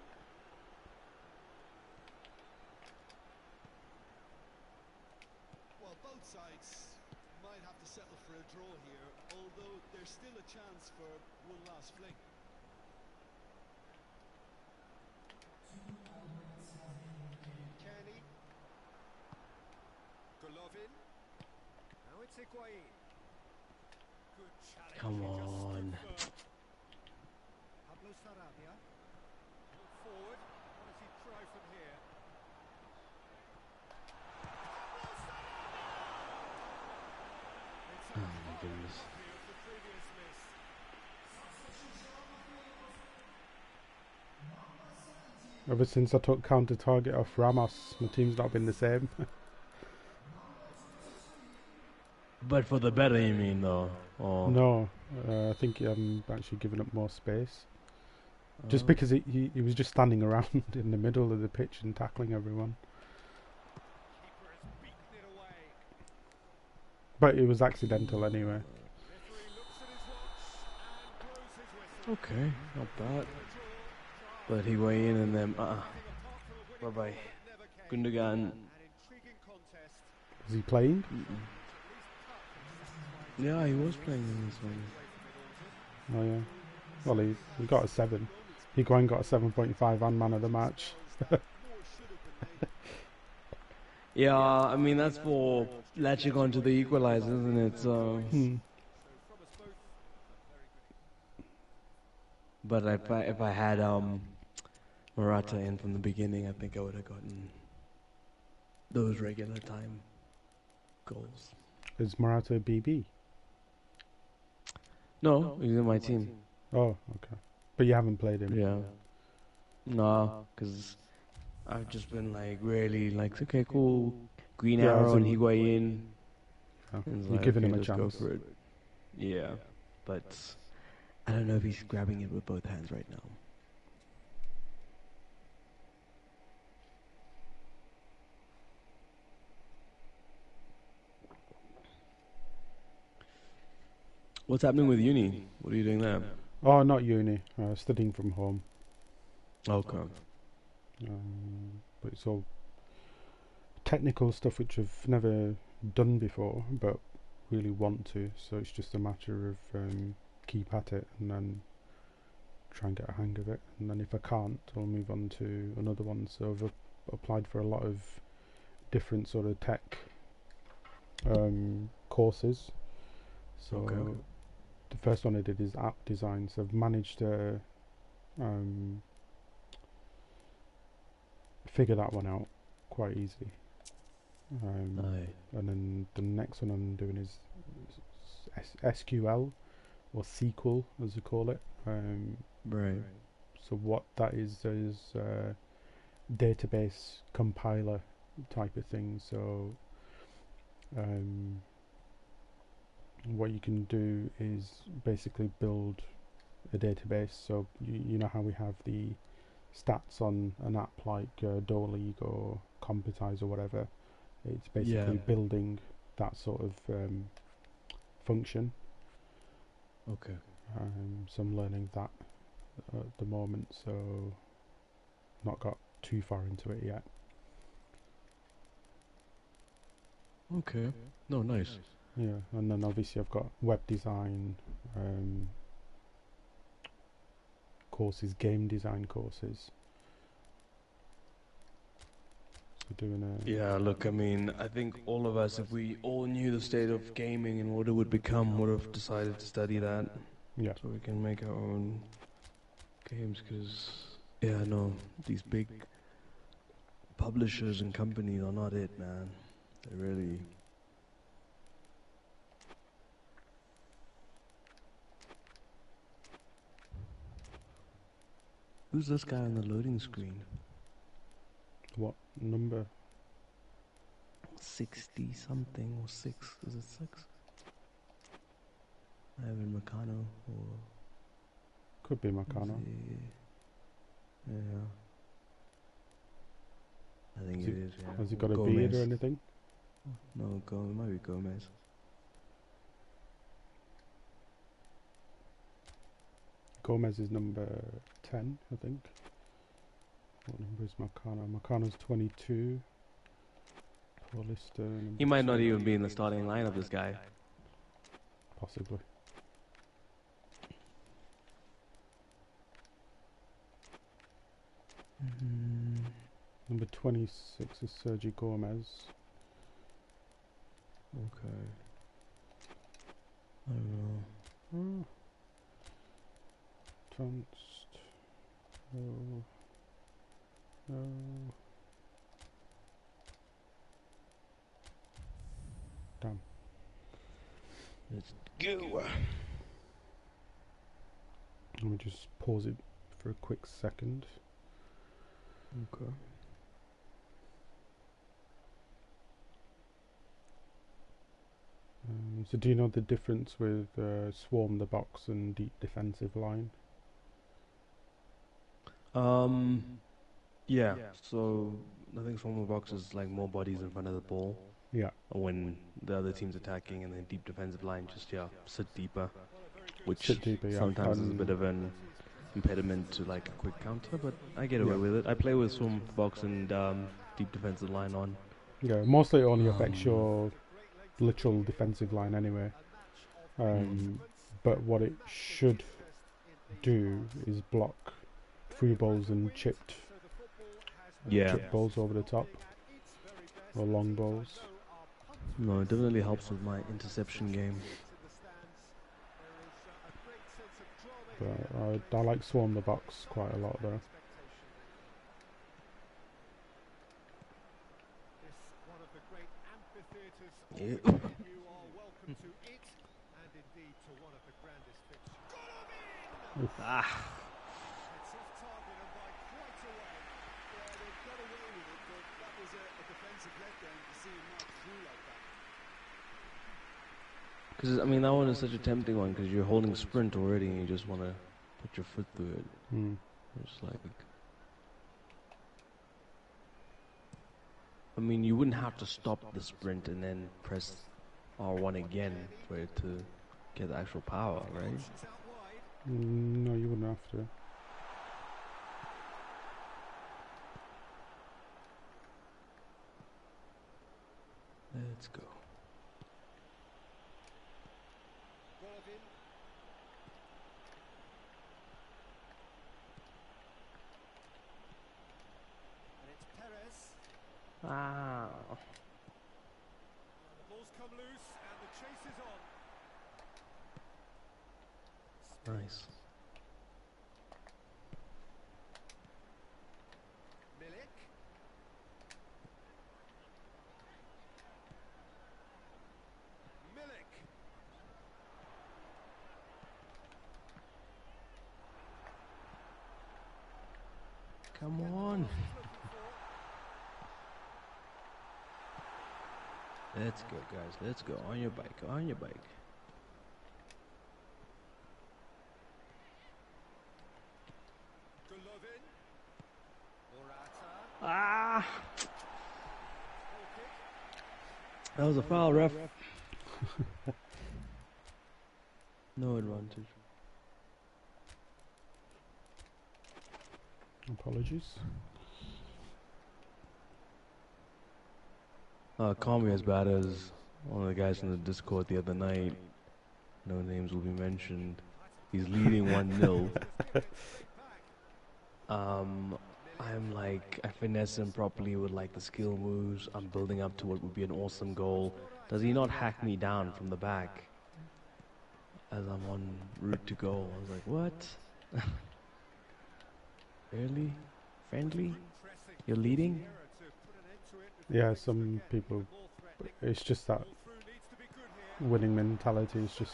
Well, both sides might have to settle for a draw here, although there's still a chance for one last fling. Kenny. Golovin. Now it's Higuain. Good challenge. Come He just stood on. firm. Pablo Sarabia. Forward. What does he try from here? It's a Oh my goodness. copy of the previous miss. Ever since I took counter target off Ramos, my team's not been the same. But for the better, you mean, though? Or No, I think I'm actually giving up more space. Just Oh. because he was just standing around in the middle of the pitch and tackling everyone. Keeper has beaten it away. But it was accidental anyway. Referee looks at his watch and blows his whistle. Okay, not bad. But he weighed in and then, bye bye. Gundogan. An intriguing contest. Is he playing? Yeah, he was playing in this one. Oh yeah. Well, he got a 7. Higuain got a 7.5 and man of the match. Yeah, I mean that's for latching onto the equalizer, isn't it? So, but if I had Morata in from the beginning, I think I would have gotten those regular time goals. Is Morata BB? No, he's in my team. Oh, okay. But you haven't played him? Yeah. No, because I've just been like really like, okay, cool, Green Arrow and Higuain. Yeah. And You're like, giving him a let's chance. go for it. Yeah, but I don't know if he's grabbing it with both hands right now. What's happening with uni? What are you doing there? Oh, not uni. Studying from home. Okay. But it's all technical stuff which I've never done before, but really want to. So it's just a matter of keep at it and then try and get a hang of it. And then if I can't, I'll move on to another one. So I've applied for a lot of different sort of tech courses. So Okay. the first one I did is app design. So I've managed to figure that one out quite easily. And then the next one I'm doing is SQL or SQL as they call it. Right. So what that is database compiler type of thing. So what you can do is basically build a database. So you know how we have the stats on an app like Doleague or Computize or whatever. It's basically building that sort of function. Okay. So I'm learning that at the moment, so not got too far into it yet. Okay. No, nice. Yeah, and then obviously I've got web design courses, game design courses. So doing a Yeah, look, I mean, I think all of us, if we all knew the state of gaming and what it would become, would have decided to study that. Yeah. So we can make our own games, because, yeah, no, these big publishers and companies are not it, man. They really... Who's this guy on the loading screen? What number? 60 something or 6? Is it 6? Ivan Meccano or... Could be Meccano. Yeah. I think it is, yeah. Has he got a Gomez. beard or anything? No, it might be Gomez. Gomez is number 10, I think. What number is Meccano? Meccano's 22. Paulista. He might not even be in the starting lineup, this guy. Possibly. Number 26 is Sergio Gomez. Okay. I don't know. Tunst. No. Damn. Let's go. Let me just pause it for a quick second. Okay. So do you know the difference with swarm the box and deep defensive line? Yeah. So I think swarm the box is like more bodies in front of the ball. Yeah. When the other team's attacking, and then deep defensive line just sit deeper, which Sit deeper, yeah. sometimes is a bit of an impediment to like a quick counter. But I get away with it. I play with swarm the box and deep defensive line on. Yeah, mostly it only affects your literal defensive line anyway. But what it should do is block through balls and chipped balls over the top. or long balls. No, it definitely helps with my interception game. But I like swarm the box quite a lot though. Yeah. You are welcome to it, and indeed to one of the grandest fixtures. Ah. It's off target and by quite a way. Yeah, they got away with it, but that was a defensive letdown to see him march through like that. Because, I mean, that one is such a tempting one because you're holding sprint already and you just want to put your foot through it. It's like... I mean, you wouldn't have to stop the sprint and then press R1 again for it to get the actual power, right? No, you wouldn't have to. Let's go. Ah. The ball's come loose and the chase is on. Nice. Milik. Milik. Come on. Let's go, guys. Let's go. On your bike. On your bike. Ah! That was a foul, ref. No advantage. Apologies. Can't be as bad as one of the guys from the Discord the other night. No names will be mentioned. He's leading 1-0. I'm like, I finesse him properly with like the skill moves. I'm building up to what would be an awesome goal. Does he not hack me down from the back as I'm on route to goal? I was like, what? Really? Friendly? You're leading? Yeah, some people, it's just that winning mentality is just,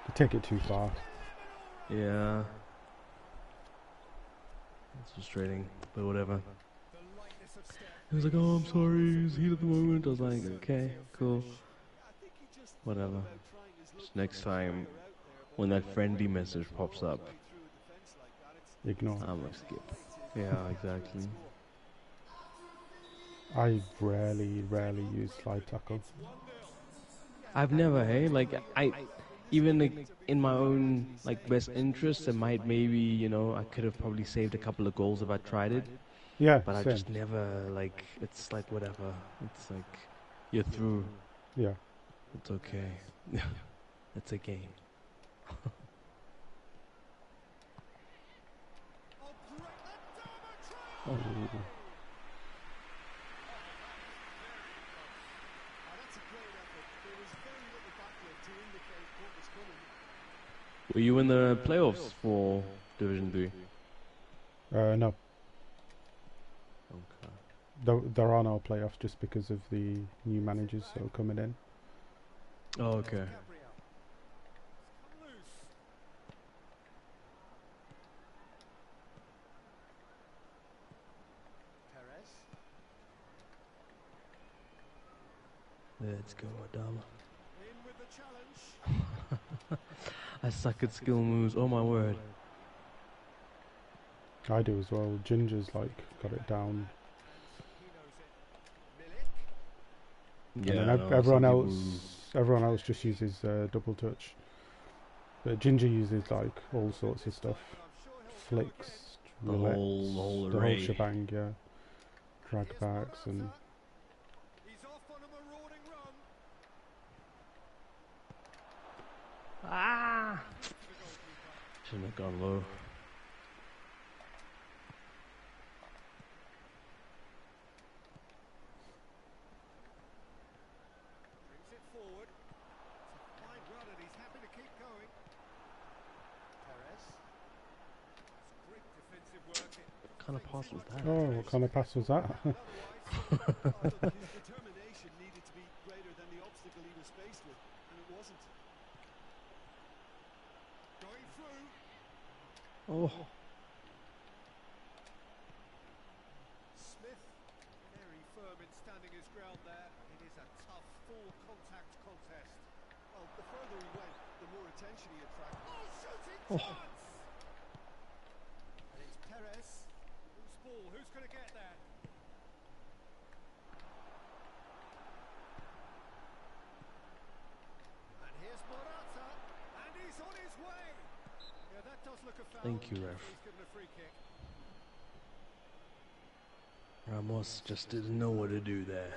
they take it too far. Yeah. It's frustrating, but whatever. He was like, oh, I'm sorry, it's heat at the moment. I was like, okay, cool. Whatever. Just next time, when that friendly message pops up, Ignore. I'm gonna skip. Yeah, exactly. I rarely use slide tackle. I've never, hey, like, even like, in my own like best interest, it might maybe, you know, I could have probably saved a couple of goals if I tried it. Yeah, but same. I just never, like, it's like whatever. It's like you're through. Yeah. It's okay. It's a game. Oh. Were you in the playoffs for Division 3? No. Okay. There are no playoffs just because of the new managers that are coming in. Oh, okay. Let's go, Adam. I suck at skill moves, oh my word. I do as well. Ginger's like got it down. Yeah, and then everyone else just uses double touch. But Ginger uses like all sorts of stuff. Flicks, the roulettes, whole the array. whole shebang, yeah. Drag backs and Ah! Shouldn't have gone low. What kind of pass was that? Oh, what kind of pass was that? His determination needed to be greater than the obstacle he was faced with, and it wasn't. Going through. Oh, Smith, very firm in standing his ground there. It is a tough, full contact contest. Well, the further he went, the more attention he attracted. Oh, shooting chance! And it's Perez. Loose ball, who's going to get there? And here's Morata, and he's on his way. Yeah, that does look a foul. thank you, ref. He's given a free kick. Ramos just didn't know what to do there.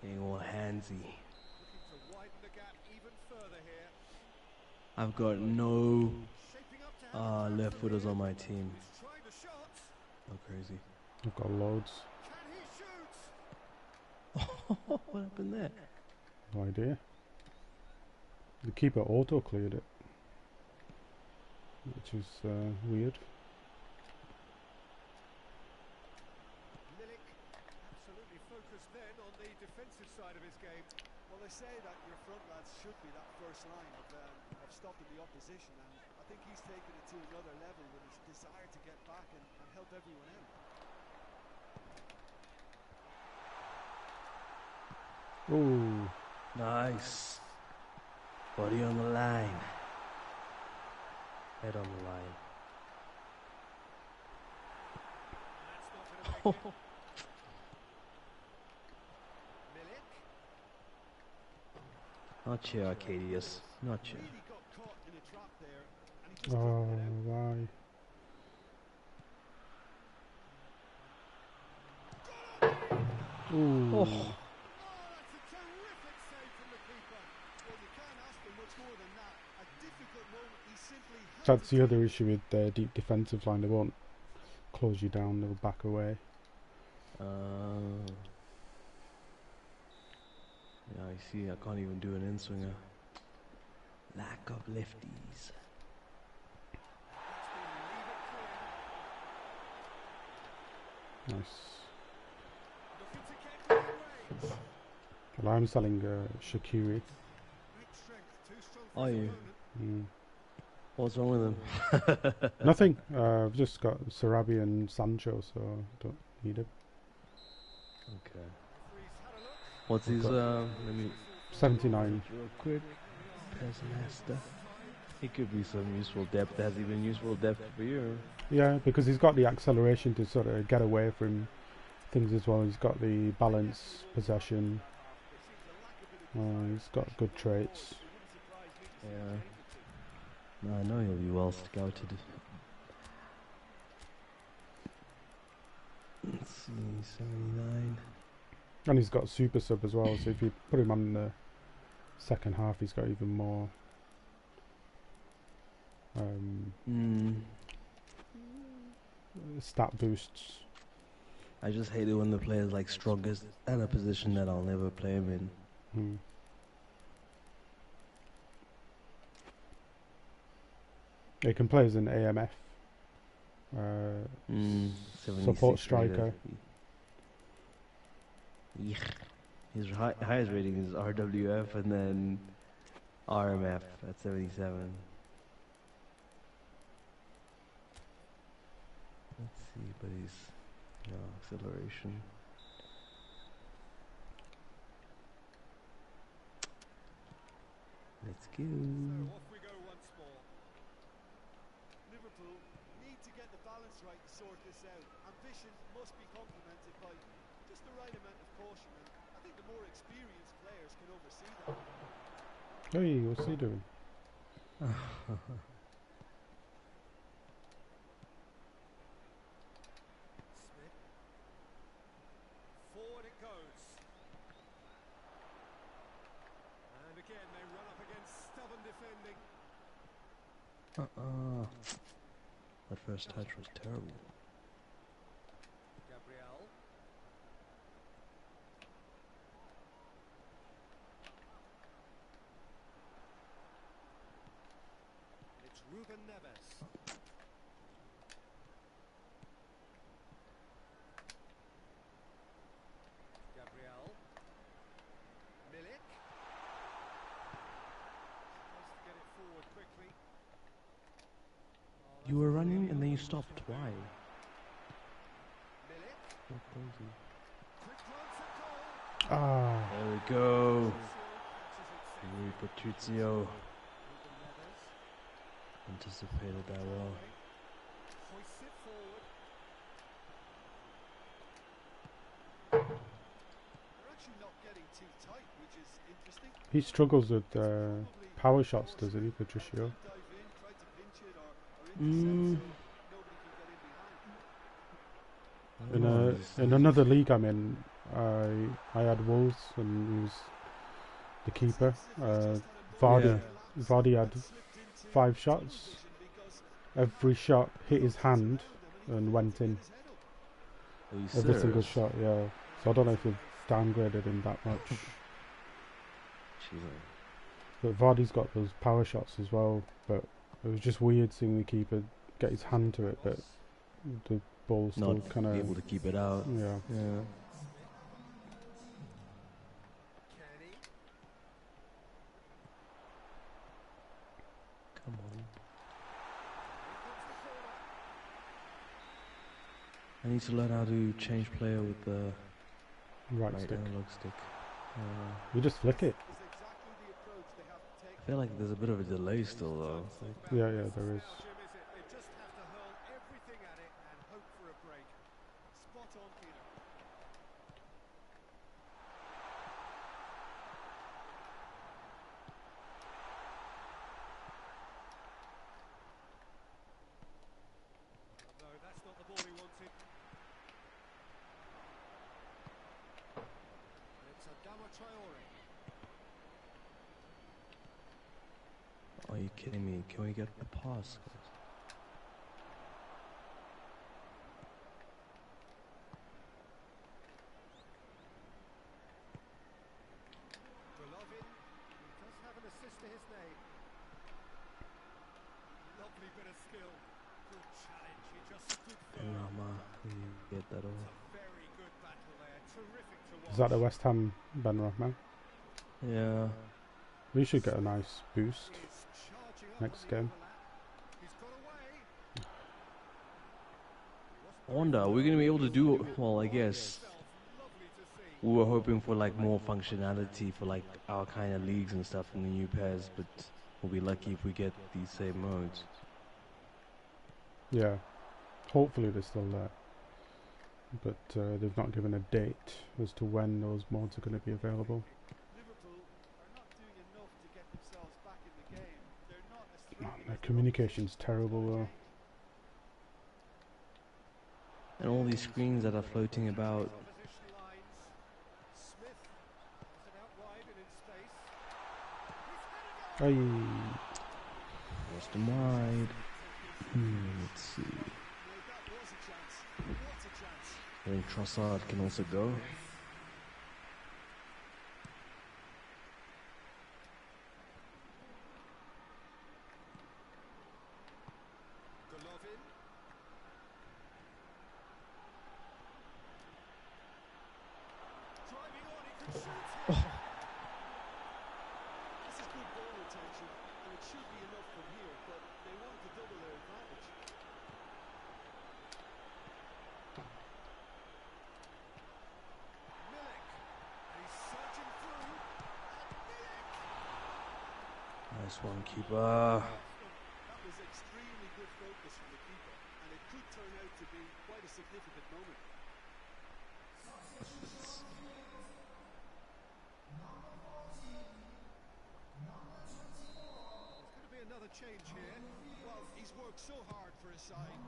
Getting all handsy. Looking to widen the gap even further here. I've got no Shaping up to have a left footers on my team. He's trying the shot. Oh, crazy. I've got loads. Can he shoot? What happened there? No idea. The keeper auto cleared it, which is weird. Milik absolutely focused then on the defensive side of his game. Well, they say that your front lads should be that first line of stopping the opposition, and I think he's taken it to another level with his desire to get back and help everyone out. Oh, Nice. Body on the line. Head on the line. That's not going to make it. Milik Not you, Arcadius. Not you. really got caught in a trap there, and he just oh, couldn't get out. why? Ooh. Oh, Oh, that's a terrific save from the keeper. Well, you can't ask for much more than that. A difficult moment. He simply had That's to the take other issue with the deep defensive line. They won't close you down, they'll back away. Yeah, I see. I can't even do an in-swinger. Lack of lefties. Nice. looking to get within range. Well, I'm selling Shaqiri. Great strength, too strong for Are his you? opponent. What's wrong with him? Nothing. I've just got Sarabi and Sancho, so I don't need him. Okay. Referee's had a look. What's his, let me 79. real quick. PES master. He could be some useful depth. Has he been useful depth for you? Yeah, because he's got the acceleration to sort of get away from things as well. He's got the balance, possession. He's got good traits. Yeah. No, I know he'll be well scouted. Let's see, 79. And he's got super sub as well, so if you put him on the second half, he's got even more stat boosts. I just hate it when the player's like strongest in a position that I'll never play him in. He can play as an AMF. 76 Support striker. Yeah. His highest rating is RWF and then RMF at 77. Let's see, but he's acceleration. Let's go. So off we go once more. Liverpool need to get the balance right to sort this out. Ambition must be complemented by just the right amount of caution, and I think the more experienced players can oversee that. Hey, what's he doing? Smith. Forward it goes. And again they run up against stubborn defending. That first touch was terrible. Gabriel. It's Ruben Neves. You were running and then you stopped. Why? So crazy. Ah. There we go. Rui Patrizio anticipated that well. He struggles with power shots, doesn't he, Patricio? In another league I'm in, I had Wolves and he was the keeper. Vardy had 5 shots. Every shot hit his hand and went in. Every single shot, yeah. So I don't know if they've downgraded him that much. But Vardy's got those power shots as well. But it was just weird seeing the keeper get his hand to it, but the ball's still kind of able to keep it out. Yeah. Come on. I need to learn how to change player with the right stick. Analog stick. You just flick it. I feel like there's a bit of a delay still though. Yeah, there is. Are you kidding me? Can we get the pass? Get that over. Is that the West Ham Ben Rahman? Yeah. We should get a nice boost next game. I wonder, are we going to be able to do, well, I guess we were hoping for like more functionality for like our kind of leagues and stuff in the new PES, but we'll be lucky if we get these same modes. Yeah, hopefully they're still there. But they've not given a date as to when those modes are going to be available. Man, their communication's terrible though. And all these screens that are floating about. Hey. Lost them wide. Let's see. I think Trossard can also go. Nice one, keeper. That was extremely good focus from the keeper, and it could turn out to be quite a significant moment. There's going to be another change here. Well, he's worked so hard for his side,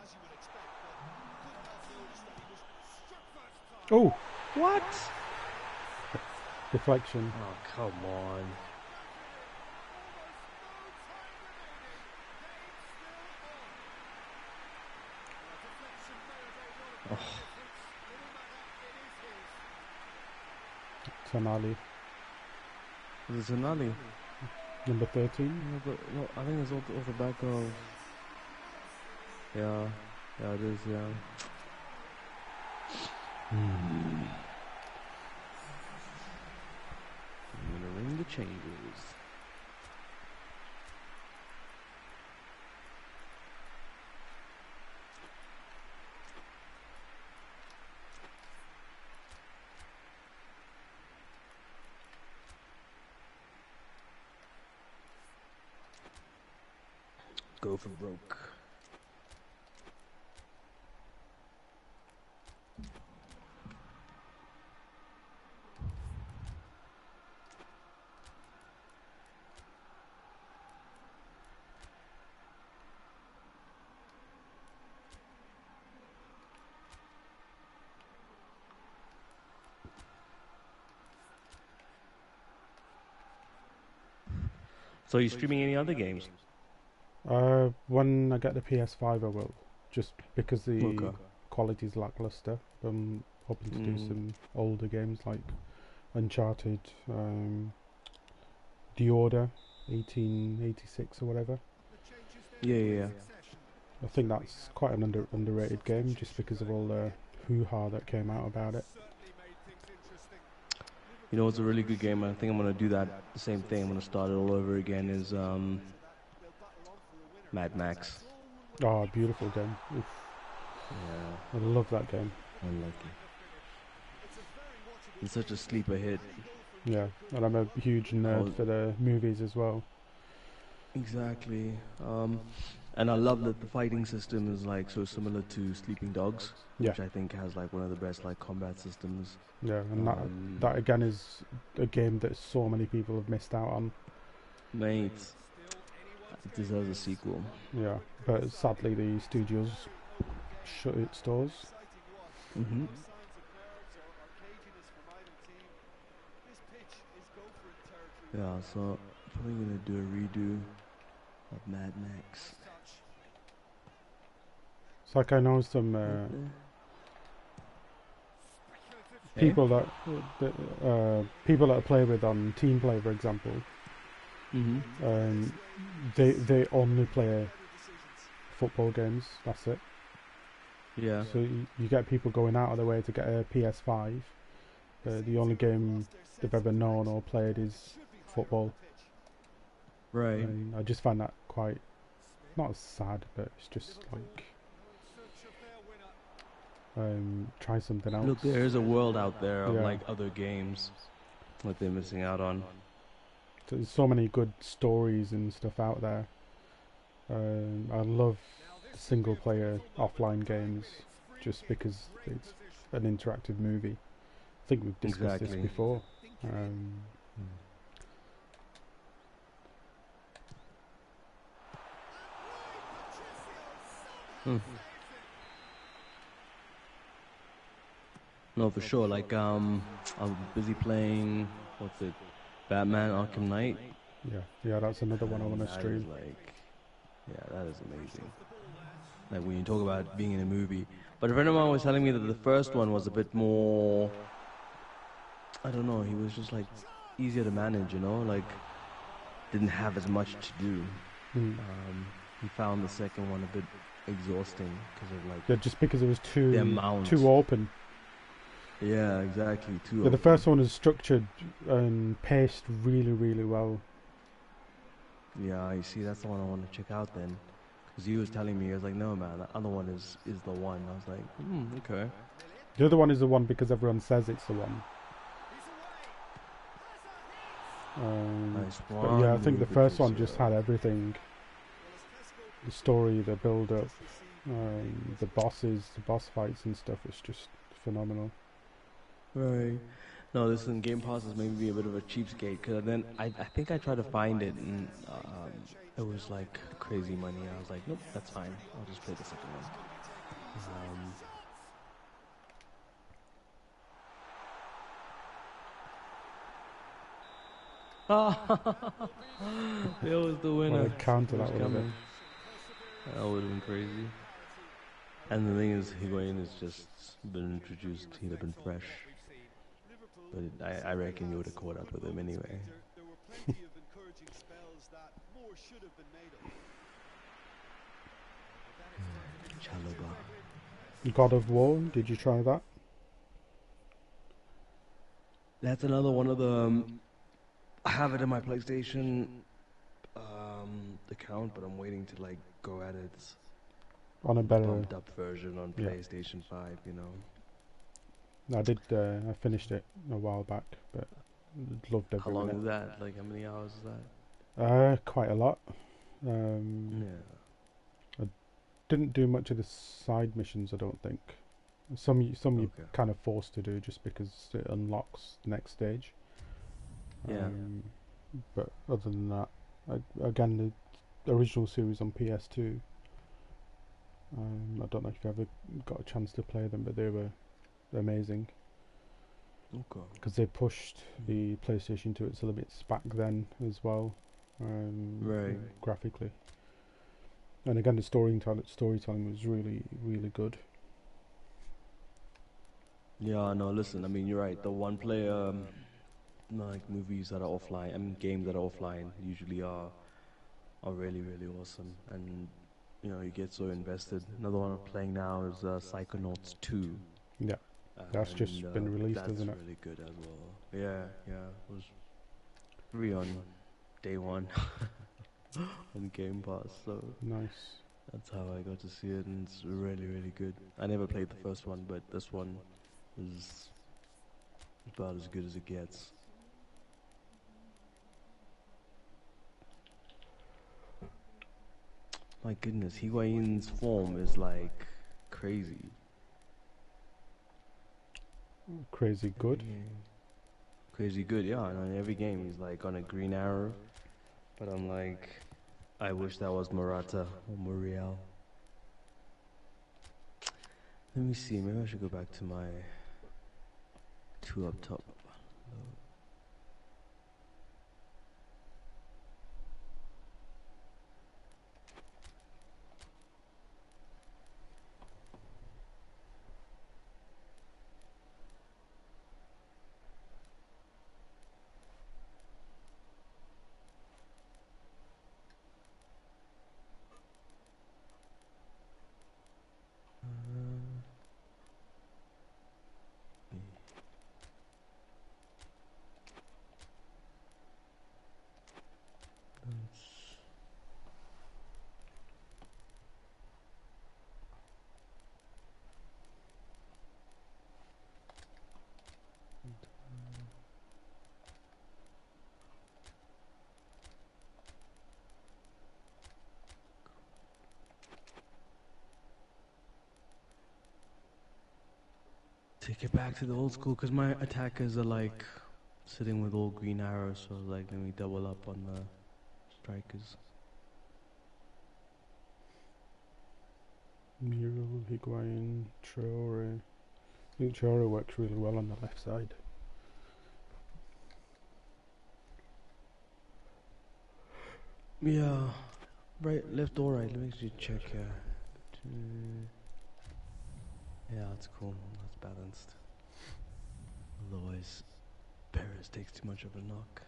as you would expect, but couldn't have noticed that he was struck first time. Oh! What? Deflection. Oh, come on. Oh. Tonali. Is it Tonali? Number 13? Yeah, but, no, I think it's off the back of... Yeah, it is, yeah. I'm gonna ring the changes. Go for broke. So are you streaming any other games? When I get the PS5 I will, just because the quality's lackluster. I'm hoping to do some older games like Uncharted, The Order 1886 or whatever. Yeah. I think that's quite an underrated game just because of all the hoo-ha that came out about it. You know, it's a really good game. I think I'm gonna do that. The same thing. I'm gonna start it all over again. Is Mad Max. Oh, beautiful game. Oof. Yeah, I love that game. unlucky. It's such a sleeper hit. Yeah, and I'm a huge nerd for the movies as well. Exactly. And I love that the fighting system is like so similar to Sleeping Dogs, which I think has like one of the best like combat systems. Yeah, and that again is a game that so many people have missed out on. Mate, it deserves a sequel. Yeah, but sadly the studios shut its doors. Yeah, so probably gonna do a redo of Mad Max. It's like I know some people that I play with on Team Play, for example. They only play football games. That's it. Yeah. So you get people going out of their way to get a PS5. The only game they've ever known or played is football. Right. And I just find that quite not sad, but it's just like try something else. Look, there is a world out there of like other games that they're missing out on. There's so many good stories and stuff out there. I love single player offline games just because it's an interactive movie. I think we've discussed this before. No, for sure. Like, I'm busy playing, what's it, Batman Arkham Knight. Yeah, that's another one I want to stream. That is amazing. Like when you talk about being in a movie. But a friend of mine was telling me that the first one was a bit more, I don't know, he was just like easier to manage, you know, like didn't have as much to do. He found the second one a bit exhausting because of like just because it was too too open. Yeah, exactly. The first one is structured and paced really, really well. Yeah, you see, that's the one I want to check out then. Because he was telling me, he was like, no, man, that other one is the one. I was like, okay. The other one is the one because everyone says it's the one. Nice one. But yeah, I think the first one just had everything. The story, the build-up, the bosses, the boss fights and stuff. It's just phenomenal. Right. No, listen, Game Pass is maybe a bit of a cheapskate, because then I think I tried to find it, and it was like crazy money. I was like, nope, that's fine. I'll just play the second one. That was the winner. Well, I counted that one. That would have been crazy. And the thing is, Higuain has just been introduced. He'd have been fresh. But I reckon you would have caught up with him anyway. God of War, did you try that? That's another one of the... I have it in my PlayStation account, but I'm waiting to like go at it on a better bumped up version on PlayStation 5, you know. I did. I finished it a while back, but loved every minute. How long is that? Like, how many hours is that? Quite a lot. Yeah. didn't do much of the side missions, I don't think. Some you're kind of forced to do just because it unlocks the next stage. Yeah. But other than that, again, the original series on PS2. I don't know if you ever got a chance to play them, but they were amazing. Okay. Because they pushed the PlayStation to its limits back then as well, Right. graphically. And again, the storytelling was really, really good. Yeah, no, listen, I mean, you're right. The one player, like movies that are offline, I mean, games that are offline usually are really, really awesome. And, you know, you get so invested. Another one I'm playing now is Psychonauts 2. Yeah, that's just been released, isn't it? That's really good as well. Yeah, it was free on day one on Game Pass, so nice. that's how I got to see it, and it's really, really good. I never played the first one, but this one is about as good as it gets. My goodness, Higuain's form is like crazy. Crazy good. Crazy good, yeah. And in every game he's like on a green arrow. But I'm like, I wish that was Morata or Muriel. Let me see, maybe I should go back to my 2 up top. Take it back to the old school, because my attackers are like sitting with all green arrows, so like let me double up on the strikers. Muriel, Higuain, Traore. I think Traore works really well on the left side. Yeah, right, left or right. Let me actually check here. Yeah, that's cool. That's balanced. Otherwise, Paris takes too much of a knock.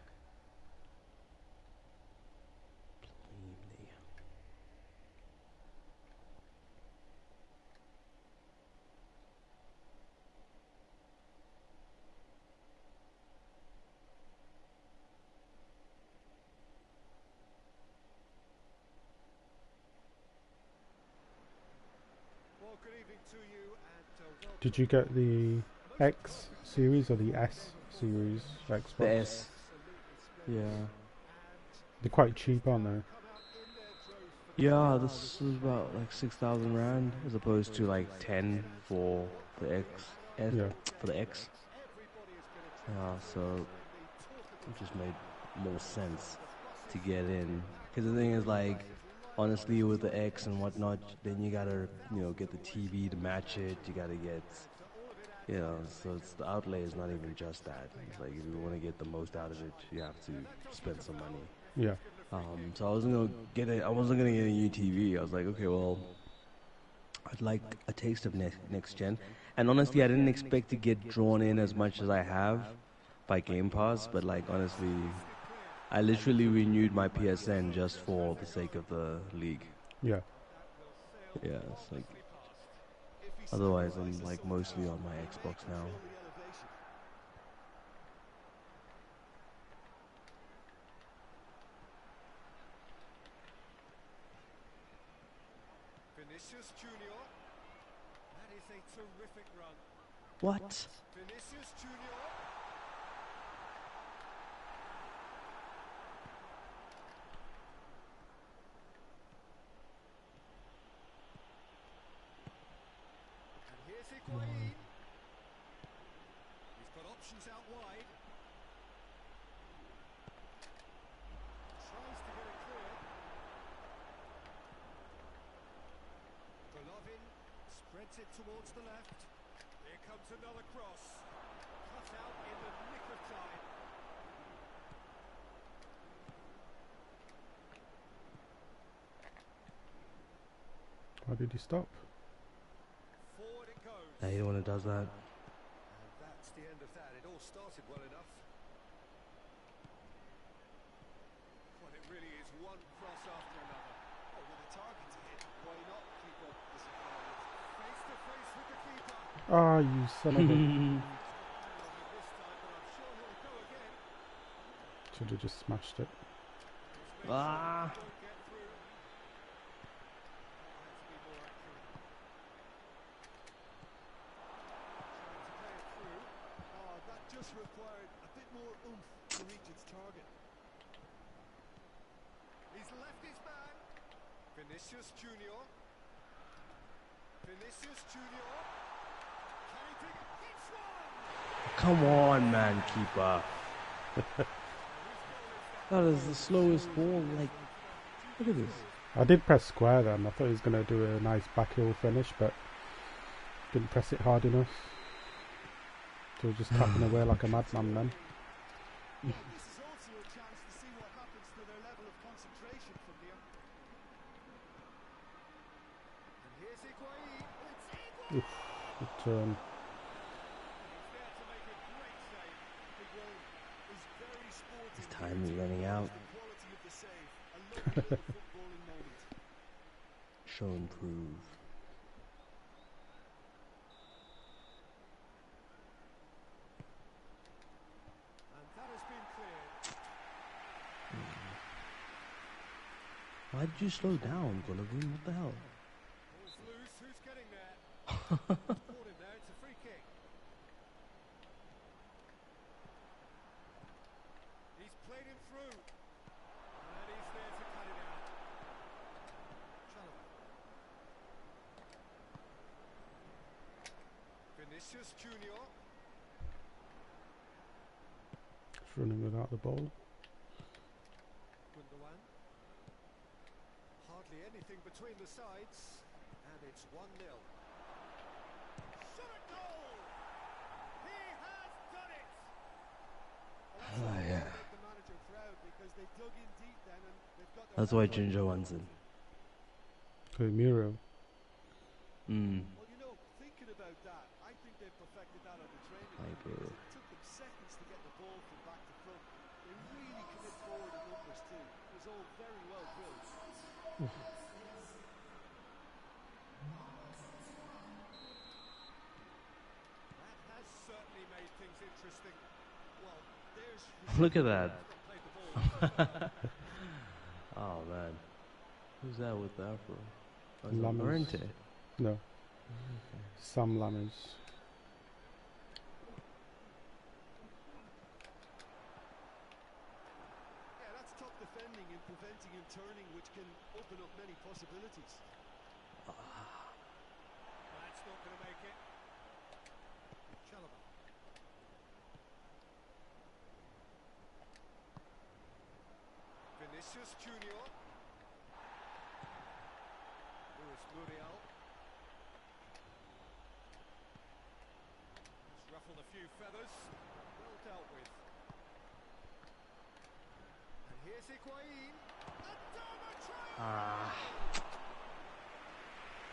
Well, good evening to you and Did you get the X series or the S series Xbox? The S. Yeah. They're quite cheap, aren't they? Yeah, this is about like 6,000 rand as opposed to like 10 for the X. Yeah. For the X. Yeah, so it just made more sense to get in. Because the thing is, like, honestly, with the X and whatnot, then you gotta, you know, get the TV to match it. You gotta get, you know, so it's, the outlay is not even just that. It's like if you want to get the most out of it, you have to spend some money. Yeah. So I wasn't gonna get a new TV. I was like, okay, well, I'd like a taste of next gen. And honestly, I didn't expect to get drawn in as much as I have by Game Pass. But like, honestly, I literally renewed my PSN just for the sake of the league. Yeah. Yeah, it's like, otherwise I'm like mostly on my Xbox now. Vinicius Junior. That is a terrific run. What? Vinicius Junior. options out wide. Tries to get it clear. Golovin spreads it towards the left. Here comes another cross. Cut out in the nick of time. Why did he stop? Forward it goes. Anyone who does that. And that's the end of that. It all started well enough. Well, it really is one cross after another. Oh, with a target to hit, why not keep up the supply? Face to face with the keeper. Ah, you son of a... This time, but I'm sure he'll go again. Should have just smashed it. Just make Ah. sure he don't get through. Had to be more accurate. Trying to play it through. Oh, that just required a bit more oomph to reach its target. He's left his man. Vinicius Junior. Vinicius Junior. Can he take it? Hits one! Come on, man, keeper. That is the slowest ball. Like, look at this. I did press square then. I thought he was going to do a nice back heel finish, but didn't press it hard enough. So he was just tapping away like a madman then. Well, this is also a chance to see what happens to their level of concentration from here. And here's Higuain. It's Higuain! Oof, good turn. He's there to make a great save. Higuain is very sporty. His time is running out. The quality of the save. A lovely little footballing moment. Show and prove. And that has been cleared. Why did you slow down, Golovin? What the hell? Ball's loose. Who's getting there? Caught him there. It's a free kick. He's played him through. And he's there to cut it out. Chalobah. Vinicius Junior. Just running without the ball. Gundogan. Hardly anything between the sides. And it's 1-0. Shot at goal! He has done it! Oh, yeah. Make the manager proud because they dug in deep then and they've got their That's why back on Ginger it. wants it. Muro. Mm. Well, you know, thinking about that, I think they perfected that on the training Like, ground because it took them seconds to get the ball from back to front. They really commit forward in numbers too. It was all very well drilled. That has certainly made things interesting. Well, there's Look at that. played the ball. Oh, man. Who's that with the afro? Oh, is that Lammers. Llorente? No. Sam Lammers. Yeah, that's top defending and preventing him turning, which can open up many possibilities. That's not going to make it. Chalobah. Vinicius Junior. Luis Muriel. He's ruffled a few feathers. Well dealt with. And here's Higuain. Adama trying. Ah.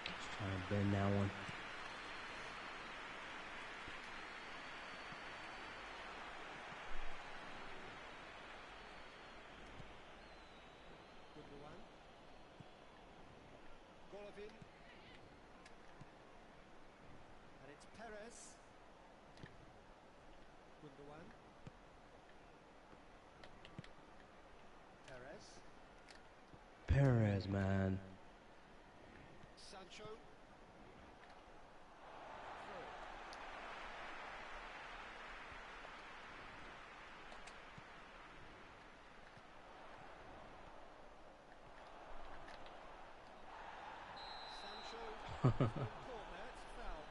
Just trying to bend that one. Gundogan. Golovin. And it's Perez. Gundogan. Perez. Perez, man. Sancho. Sancho. Caught there, it's a foul.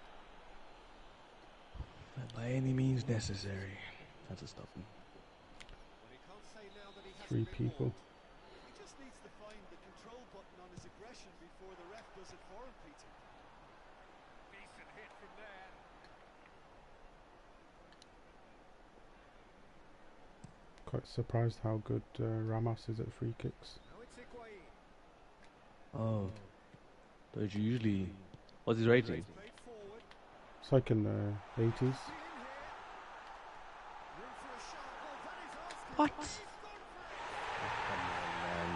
Fed by by any means necessary. Had to stop him. Well, he can't say now that he 3 hasn't been people. warned. He just needs to find the control button on his aggression before the ref does it for him, Peter. Decent hit from there. Quite surprised how good Ramos is at free kicks. Now it's Higuain. Oh. Don't you usually... What's his rating? Straight forward. It's like in the 80s. In here. Room for a shot. Well, that is asking. What? He's gone for it. Come on, man.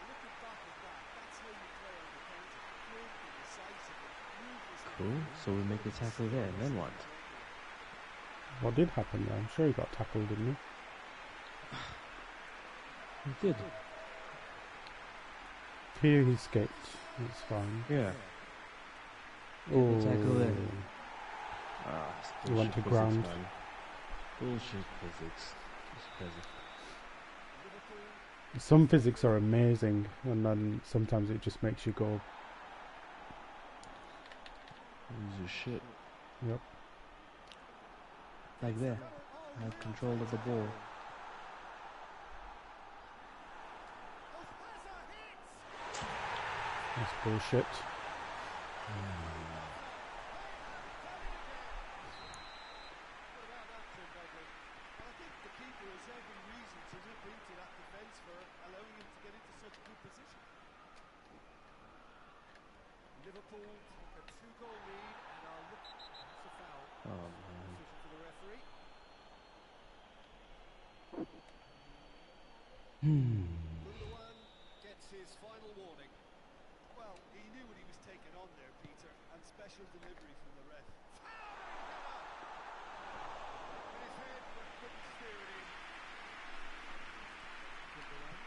Looking back at that, that's how you play on the counter. Quick and decisive and ruthless. Cool. So we make a tackle there, and then what? What did happen there? I'm sure he got tackled, didn't he? He did. Here he skipped. It's fine. Yeah. Oh, tackle there. Ah, it's He went to bullshit ground. physics, man. Bullshit physics. Just physics. Some physics are amazing, and then sometimes it just makes you go, Lose your shit. yep. Like there. I have control of the ball. That's bullshit. I think the keeper has every reason to rip into that defence for allowing him to get into such a good position. Liverpool take a 2-goal lead and are looking. That's a foul. Oh, man. Decision for the referee. Gundogan gets his final warning. Well, he knew what he was taking on there, Peter, and special delivery from the ref. With his head, but couldn't steer it in. Gundogan.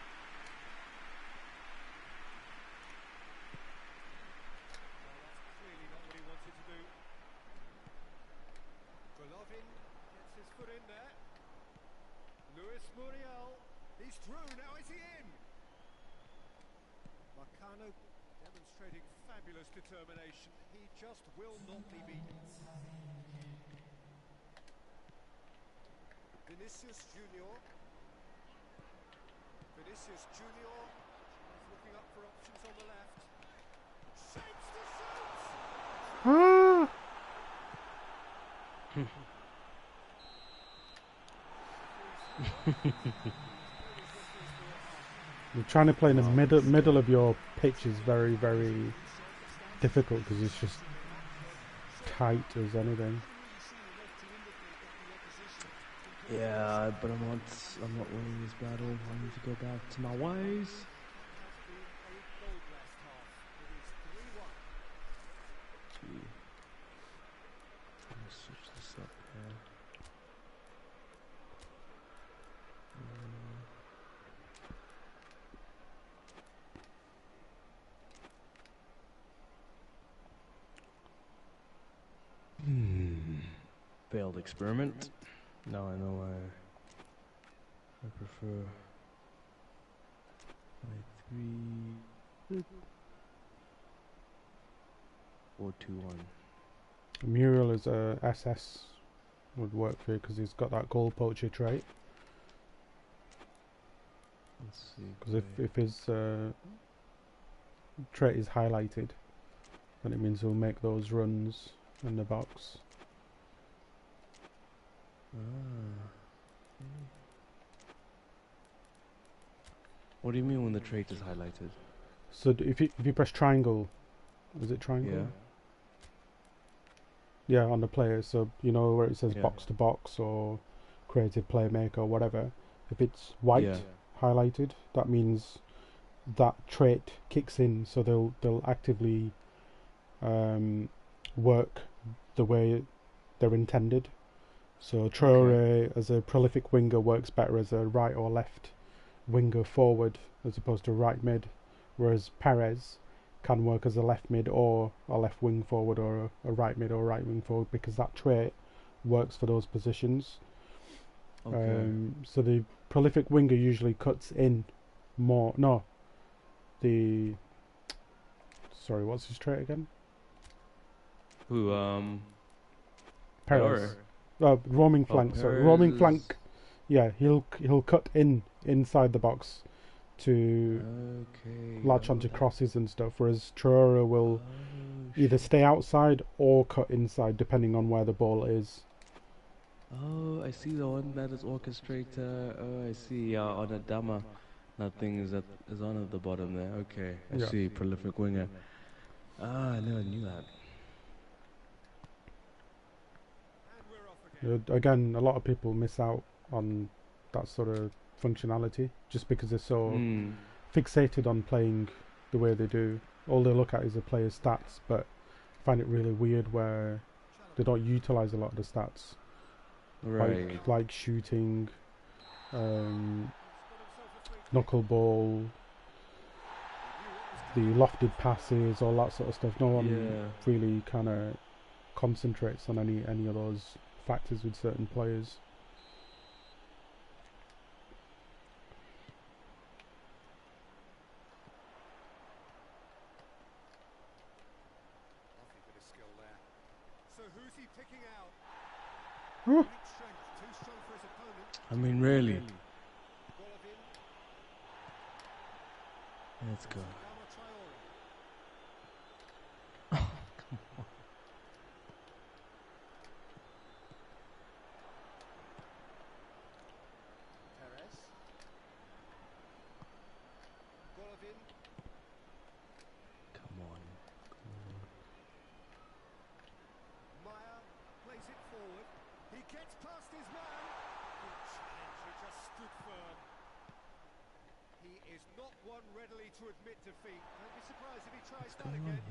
Well, that's clearly not what he wanted to do. Golovin gets his foot in there. Luis Muriel. He's through, now is he in? Marcano demonstrating fabulous determination. He just will not be beaten. Vinicius Junior. Vinicius Junior is looking up for options on the left. Shapes to shoot! Ah! You're trying to play in the middle of your pitch is very, very difficult because it's just tight as anything. Yeah, but I'm not winning this battle. I need to go back to my ways. Gee. Let me switch this up here. Failed experiment. Now I know I prefer my 3 4 2 1. Muriel is a SS would work for you because he's got that goal poacher trait. Let's see. Because if his trait is highlighted, then it means he'll make those runs in the box. What do you mean when the trait is highlighted? So if you press triangle, is it triangle? Yeah, on the player. So you know where it says box to box or creative playmaker or whatever. If it's white highlighted, that means that trait kicks in. So they'll actively work the way they're intended. So Traore as a prolific winger works better as a right or left winger forward as opposed to right mid, whereas Perez can work as a left mid or a left wing forward or a right mid or right wing forward because that trait works for those positions. So the prolific winger usually cuts in more. No, the Sorry, what's his trait again? Who? Perez. Roaming flank. Perez Sorry, roaming flank. Yeah, he'll cut inside the box to latch onto crosses and stuff. Whereas Traore will either stay outside or cut inside, depending on where the ball is. Oh, I see the one that is orchestrator. Oh, I see. On a Dama, nothing is on at the bottom there. Okay, I see. Prolific winger. Ah, I never knew that. Again, a lot of people miss out on that sort of functionality just because they're so fixated on playing the way they do. All they look at is the player's stats, but I find it really weird where they don't utilize a lot of the stats. Right. Like shooting, knuckleball, the lofted passes, all that sort of stuff. No one really kind of concentrates on any of those factors with certain players. I mean, really. Let's go. Oh, come on. Come on. Meyer plays it forward. He gets past his man. Good challenge, he just stood firm. He is not one readily to admit defeat. Don't be surprised if he tries that again.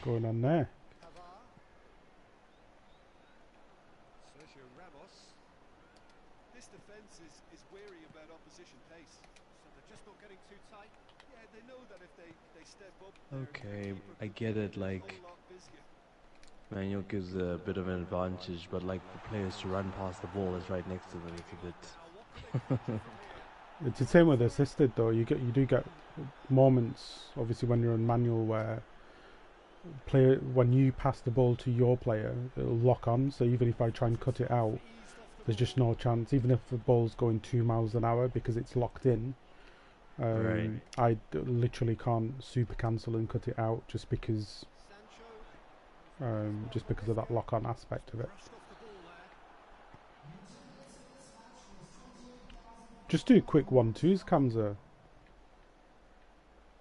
Going on there. Sergio Ramos. This defence is wary about opposition pace. So they're just not getting too tight. Yeah, they know that if they step up. Okay, I get it, like Manuel gives a bit of an advantage, but like the players to run past the ball is right next to them. It's a bit. It's the same with assisted though. You do get moments, obviously, when you're on manual where when you pass the ball to your player, it'll lock on. So even if I try and cut it out, there's just no chance. Even if the ball's going 2 miles an hour because it's locked in, I literally can't super cancel and cut it out just because of that lock-on aspect of it. Just do quick 1-2s, Kamza.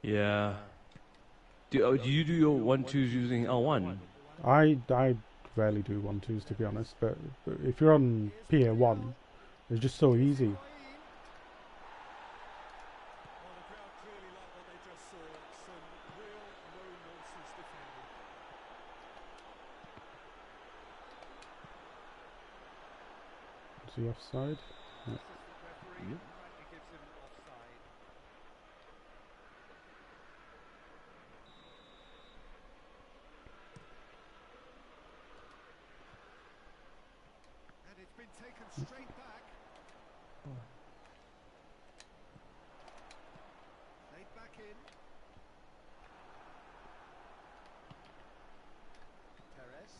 Yeah. Do you do your 1-2s using L1? I rarely do 1-2s, to be honest, but if you're on PA1, it's just so easy. Is he offside? Yeah. Yep. And it's been taken straight back. Laid back in. Perez.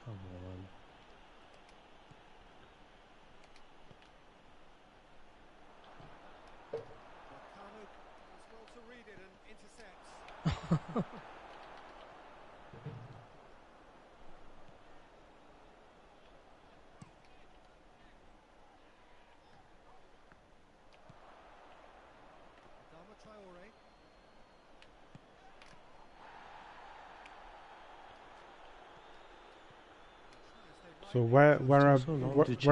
Come on. Kanuk is well to read it and intercepts. Traore. So where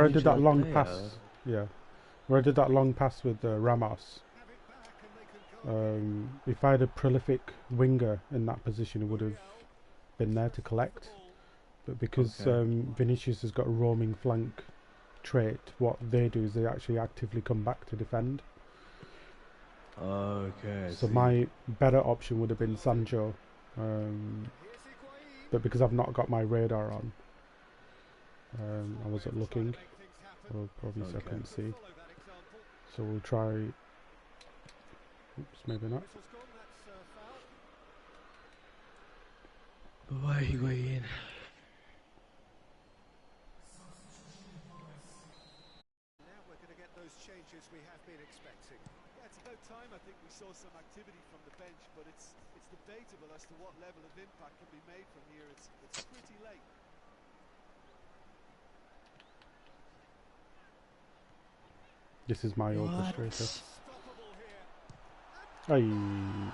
did that long pass? Yeah, where did that long pass with Ramos? If I had a prolific winger in that position, it would have been there to collect. But because Vinicius has got a roaming flank trait, what they do is they actually actively come back to defend. Okay. So my better option would have been Sancho, but because I've not got my radar on, I wasn't looking, or obviously I couldn't see. So we'll try. Oops, maybe not. Why higuain? Now we're going to get those changes we have been expecting. Yeah, it's about time I think we saw some activity from the bench, but it's debatable as to what level of impact can be made from here. It's pretty late. This is my orchestrator. Stoppable here. Aye.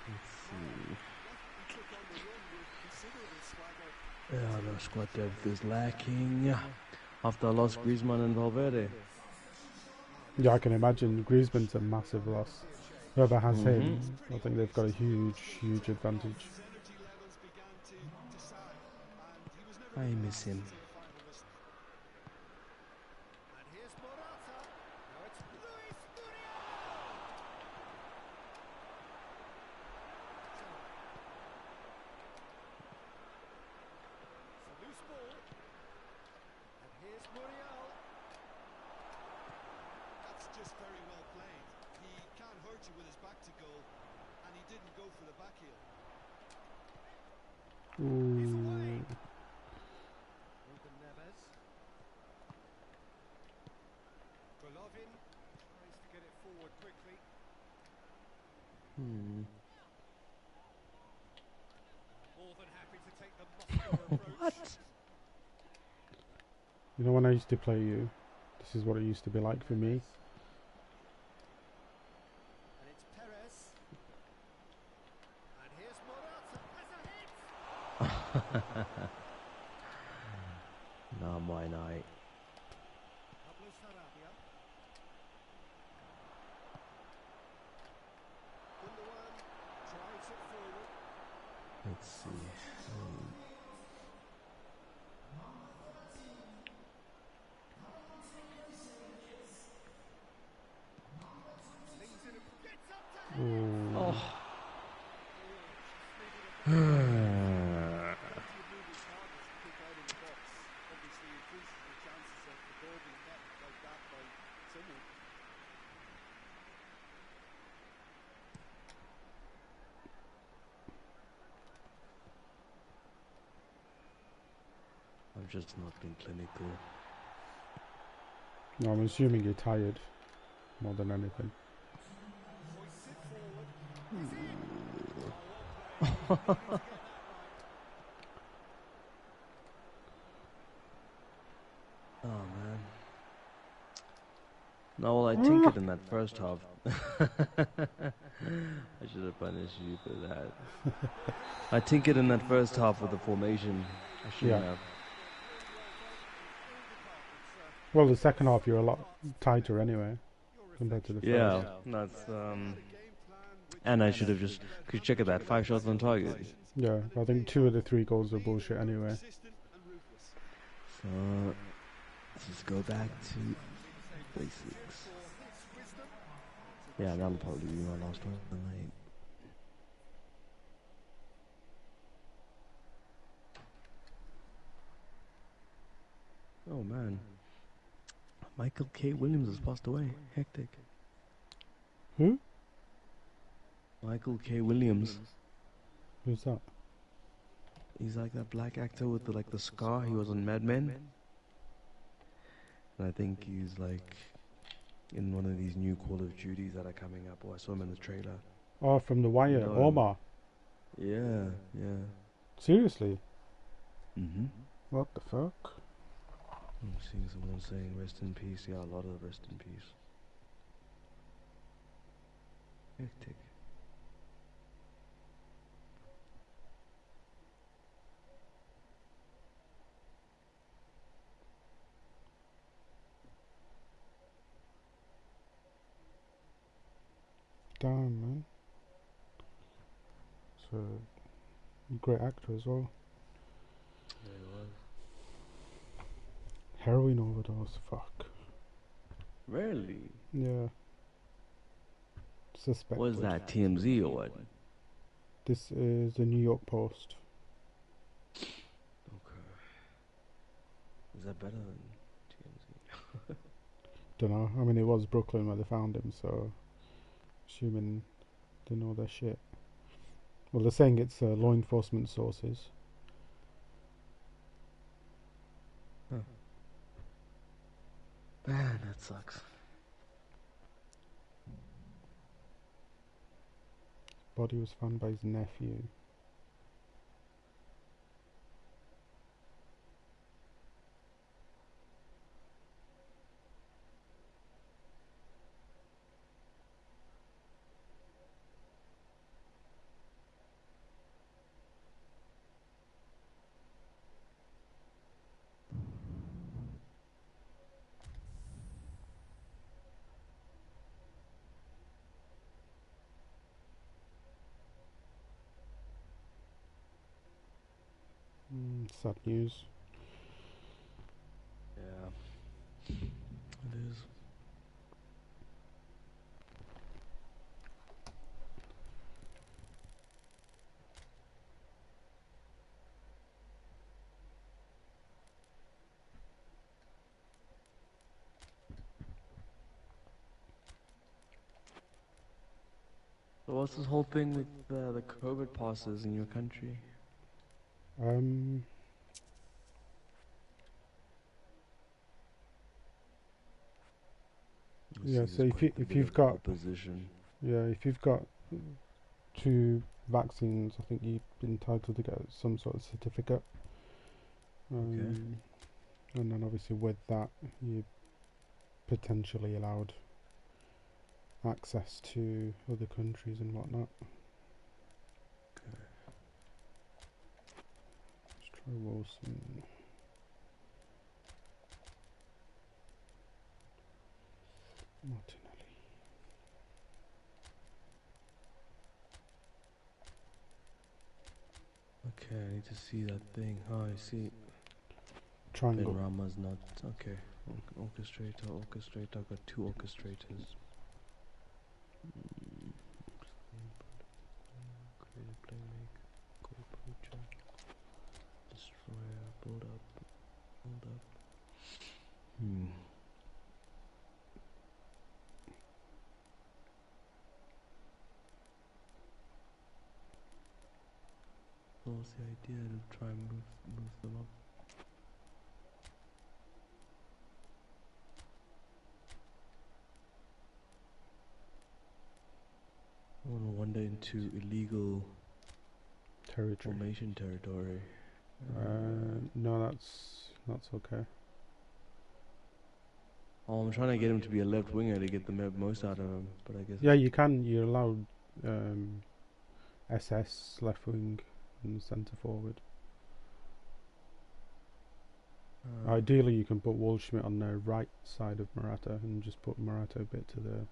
Let's see. He took on the run with considerable swagger. Yeah, the squad depth is lacking. After I lost Griezmann and Valverde. Yeah, I can imagine. Griezmann's a massive loss. Whoever has him, I think they've got a huge, huge advantage. His energy levels began to sag, and he was never I going to miss last him. until the final whistle. And here's Morata. Now it's Luis Muriel. It's a loose ball. And here's Muriel. That's just very well played. He can't hurt you with his back to goal, and he didn't go for the back heel. He's away. Ooh. Ruben Neves. Golovin tries to get it forward quickly. More than happy to take the muscular approach. What? You know, when I used to play you, this is what it used to be like for me. And it's Perez. And here's Morata as a hit. Not my night. Pablo Sarabia. Gundogan drives it forward. Let's see. Slings it up, gets up to Ooh. Oh. Obviously increases the chances of the ball being met like that by someone. I've just not been clinical. No, I'm assuming you're tired more than anything. Hoists it forward. Is it? Oh man. No, well, I tinkered in that first half. I should have punished you for that. I tinkered in that first half with the formation. I shouldn't Yeah. have. Well, the second half you're a lot tighter anyway compared to the first. Yeah, that's and I should have just. Could you check it that 5 shots on target? Yeah, I think 2 of the 3 goals are bullshit anyway. So let's just go back to basics. Yeah, that'll probably be my last one tonight. Oh man, Michael K. Williams has passed away. Hectic. Who? Michael K. Williams. Who's that? He's like that black actor with the scar. He was on Mad Men. And I think he's like in one of these new Call of Duties that are coming up. Or I saw him in the trailer. Oh, from The Wire, No. Omar. Yeah, yeah. Seriously? Mm-hmm. What the fuck? I'm seeing someone saying rest in peace. Yeah, a lot of rest in peace. Hectic. Damn, man. It's a great actor as well. Yeah, it was. Heroin overdose, fuck. Really? Yeah. Suspect. Was that TMZ or what? This is the New York Post. Okay. Is that better than TMZ? Don't know. I mean, it was Brooklyn where they found him, so assuming they know their shit. Well, they're saying it's law enforcement sources. Huh. Man, that sucks. Body was found by his nephew. Sad news. Yeah, it is. So what's this whole thing with the COVID passes in your country? Yeah, so if you've got opposition. Yeah, if you've got 2 vaccines, I think you're entitled to get some sort of certificate. And then obviously with that, you're potentially allowed access to other countries and whatnot. Okay. Let's try Wilson. Martinelli. Okay, I need to see that thing. Oh, I see. Triangle. Ben Rama's not okay. Orchestrator. I've got 2 orchestrators. Creative playmaker, goal poacher, destroyer, build up. What was the idea to try and move them up? I want to wander into illegal Territory. formation territory. No, that's okay. Oh, I'm trying to get him to be a left winger to get the most out of him, but I guess... Yeah, you can. You're allowed SS, left wing, and centre forward. Ideally, you can put Waldschmidt on the right side of Morata and just put Morata a bit to the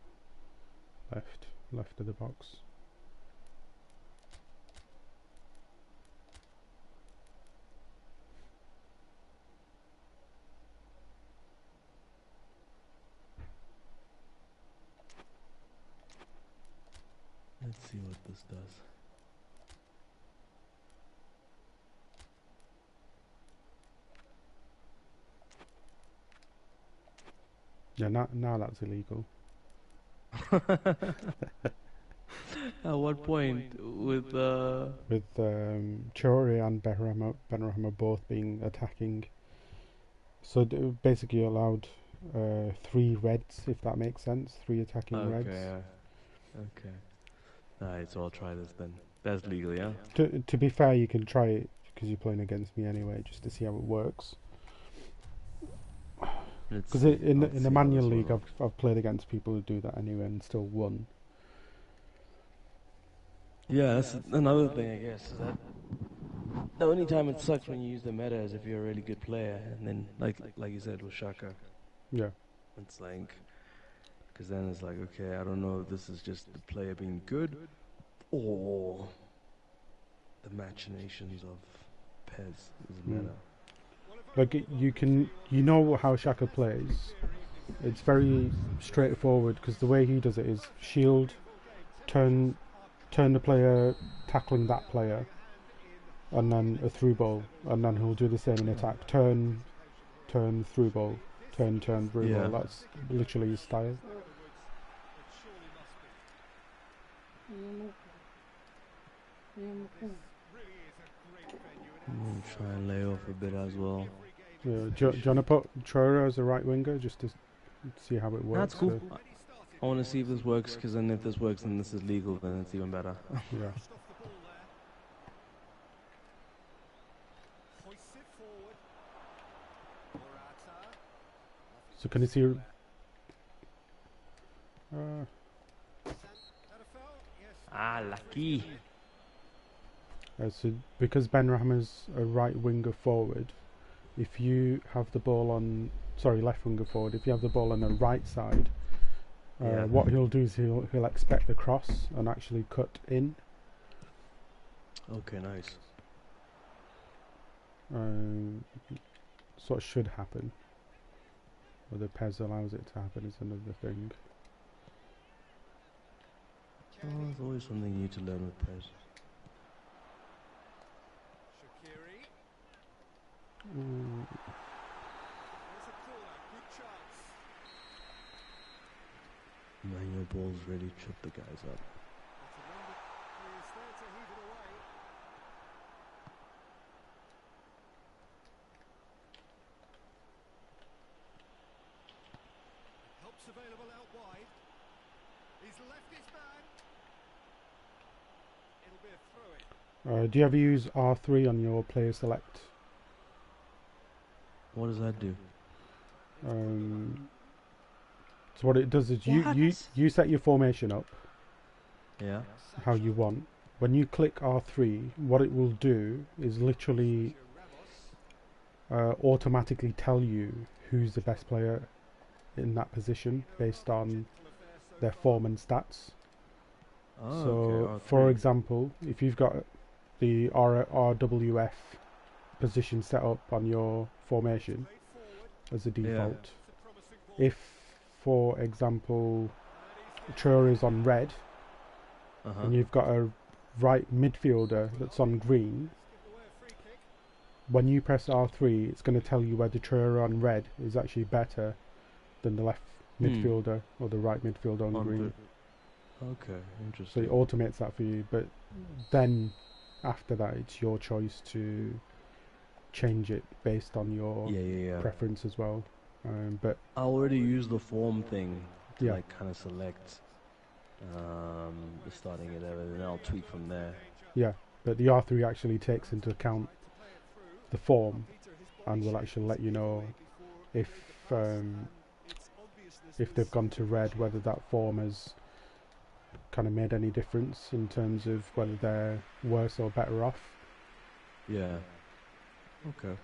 left of the box. Let's see what this does. Yeah, now that's illegal. At what point? With Chori and Benrahma both being attacking. So basically you're allowed 3 reds, if that makes sense. 3 attacking reds. Okay. Alright, so I'll try this then. That's legal, yeah? To be fair, you can try it because you're playing against me anyway, just to see how it works. Because in the manual league, I've played against people who do that anyway and still won. Yeah, that's another thing, I guess, is that the only time it sucks when you use the meta is if you're a really good player, and then, like you said, with Shaka. Yeah. It's like, because then it's like, okay, I don't know if this is just the player being good, or the machinations of PES is meta. Like, you know how Shaka plays. It's very straightforward, because the way he does it is shield, turn the player tackling that player, and then a through ball, and then he'll do the same in attack. Turn, turn, through ball, turn, turn, through ball. That's literally his style. Try and lay off a bit as well. Yeah, do you want to put Traore as a right winger just to see how it works? That's cool. I want to see if this works, because then if this works and this is legal, then it's even better. Yeah. So can you see? Lucky. So because Benrahma's a right winger forward, if you have the ball on, left winger forward, if you have the ball on the right side, what he'll do is he'll expect the cross and actually cut in. Okay, nice. So it should happen. Whether PES allows it to happen is another thing. Oh, there's always something new to learn with PES. Manual balls really trip the guys up. Helps available out wide. He's left his man. It'll be a throw-in. Do you ever use R3 on your player select? What does that do? So what it does is you set your formation up how you want. When you click R3, what it will do is literally automatically tell you who's the best player in that position based on their form and stats. Oh, so okay, for example, if you've got the RWF position set up on your formation as a default, if for example Traore is on red and you've got a right midfielder that's on green, when you press R3 it's going to tell you whether Traore on red is actually better than the left midfielder or the right midfielder on green. Okay, interesting. So it automates that for you, but then after that it's your choice to change it based on your preference as well. But I already use the form thing to like kind of select the starting 11, and I'll tweak from there. Yeah, but the R3 actually takes into account the form and will actually let you know if they've gone to red, whether that form has kind of made any difference in terms of whether they're worse or better off. Yeah. Okay.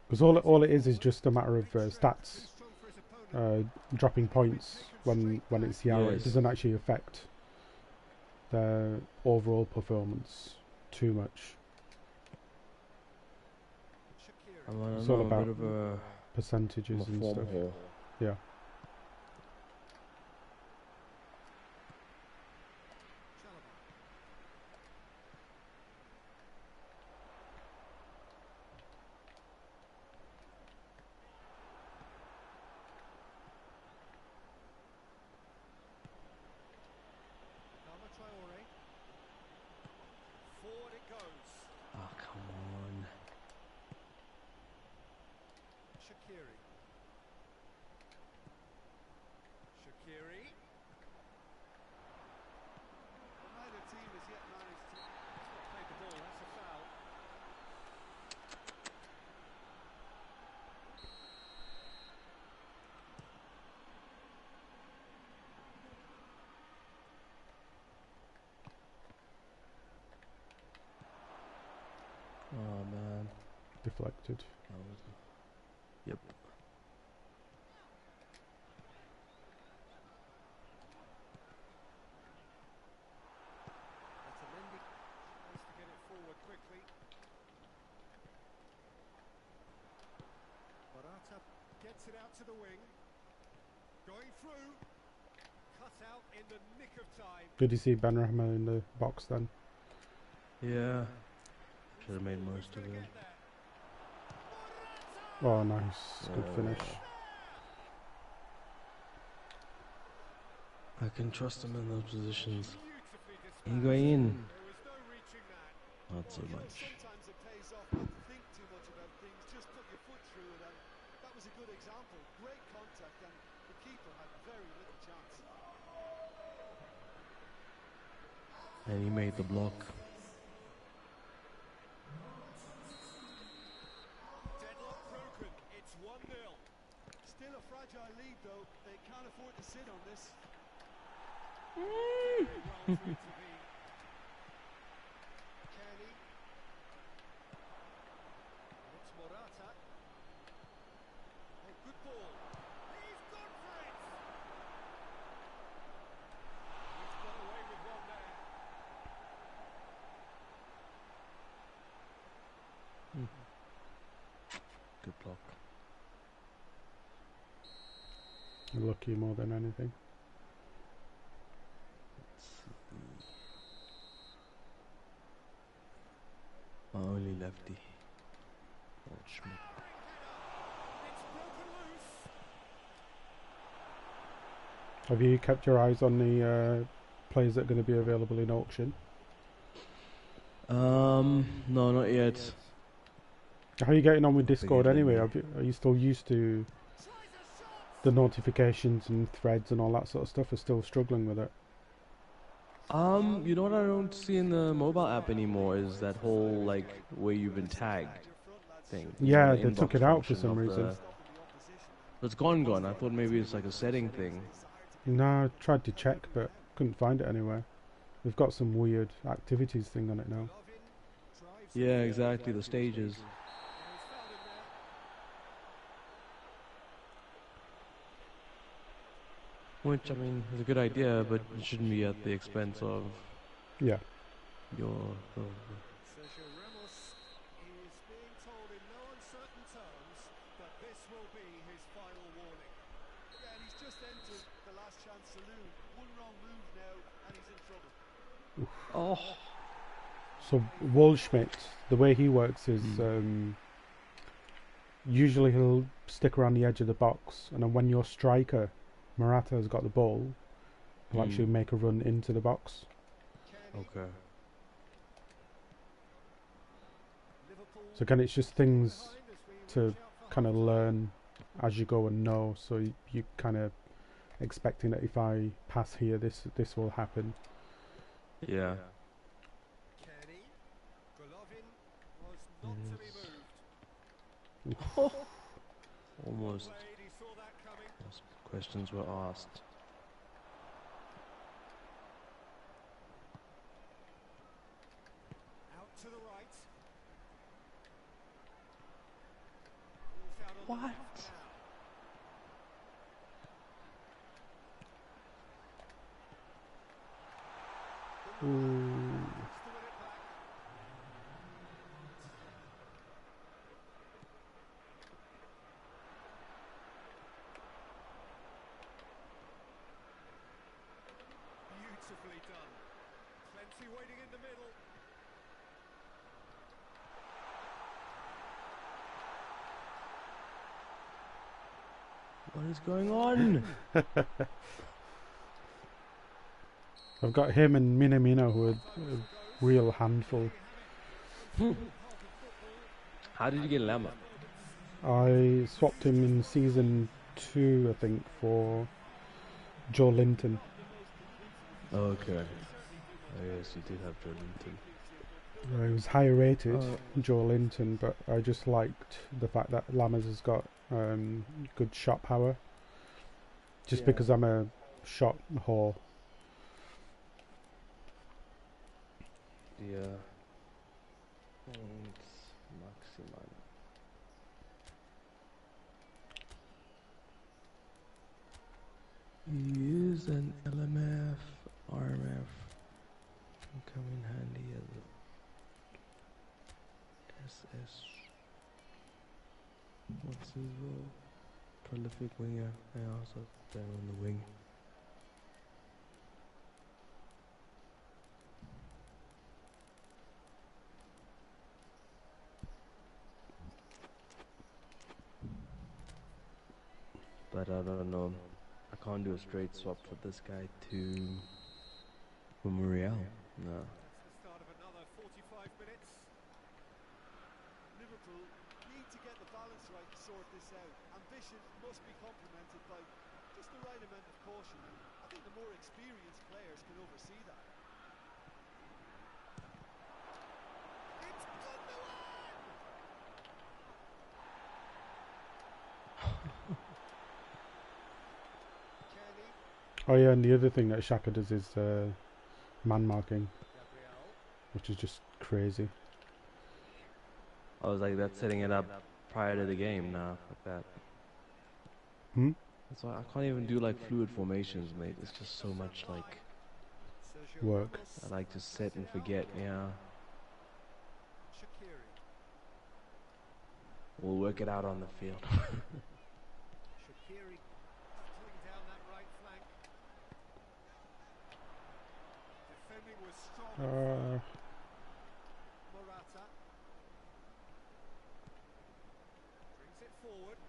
Because all it is just a matter of stats, dropping points when it's the hour. It doesn't actually affect their overall performance too much. It's all about percentages and stuff. Yeah. Oh man. Deflected. Yep. Gets it out to the wing. Going through. Cut out in the nick of time. Did you see Benrahma in the box then? Yeah. Should have made most of it. Oh, nice. Good finish. I can trust him in those positions. Higuain. Not so much. Sometimes it pays off not to think too much about things, just put your foot through it, and that was a good example. Great contact, and the keeper had very little chance. And he made the block. Deadlock broken. It's 1-0. Still a fragile lead, though. They can't afford to sit on this. Well to intervene. Kenny. It's Morata. Oh, good ball. He's gone for it. He's got away with one there. Good block. Lucky more than anything. My only lefty. Oh, Schmidt. It's broken loose. Have you kept your eyes on the players that are going to be available in auction? No, not yet. How are you getting on with Discord Forget anyway? me. Are you still used to the notifications and threads and all that sort of stuff? Are still struggling with it? You know what I don't see in the mobile app anymore is that whole like where you've been tagged thing. You know, Yeah, the they took inbox it out for function some of reason. It's gone. I thought maybe it's like a setting thing. No, I tried to check but couldn't find it anywhere. We've got some weird activities thing on it now. Yeah, exactly. The stages. Which, I mean, is a good idea, but it shouldn't be at the expense of Yeah. your... Sergio Ramos is being told in no uncertain terms that this will be his final warning. Yeah, and he's just entered the last chance saloon. One wrong move now, and he's in trouble. Oh! So Waldschmidt, the way he works is usually he'll stick around the edge of the box, and then when your striker Morata has got the ball, he'll actually make a run into the box. Okay. So again, it's just things to kind of learn as you go and know. So you kind of expecting that if I pass here, this will happen. Yeah. Kenny, Golovin was not to be moved. Almost. He saw that coming. Questions were asked. Out to the right. What? Ooh. Beautifully done. Plenty waiting in the middle. What is going on? I've got him and Minamino, who are a real handful. How did you get Lama? I swapped him in season 2, I think, for Joe Linton. Okay. Oh, yes, you did have Joe Linton. He was higher rated, Joe Linton, but I just liked the fact that Lammers has got good shot power. Just because I'm a shot whore. Yeah. And Maximan. He is an LMF, RMF. Can come in handy as a SS. What's his role? Prolific winger. I also down on the wing. but I don't know. I can't do a straight swap for this guy to Real. No. That's the start of another 45 minutes. Liverpool need to get the balance right to sort this out. Ambition must be complemented by just the right amount of caution. I think the more experienced players can oversee that. It's Gundogan! Kenny. Oh yeah, and the other thing that Xhaka does is man marking, which is just crazy. I was like, that's setting it up prior to the game now. Like that. Hmm? That's why I can't even do like fluid formations, mate. It's just so much like Work. I like to set and forget. Yeah, Shaqiri. we'll work it out on the field. Shaqiri battling down that right flank. Defending was strong. Morata brings it forward.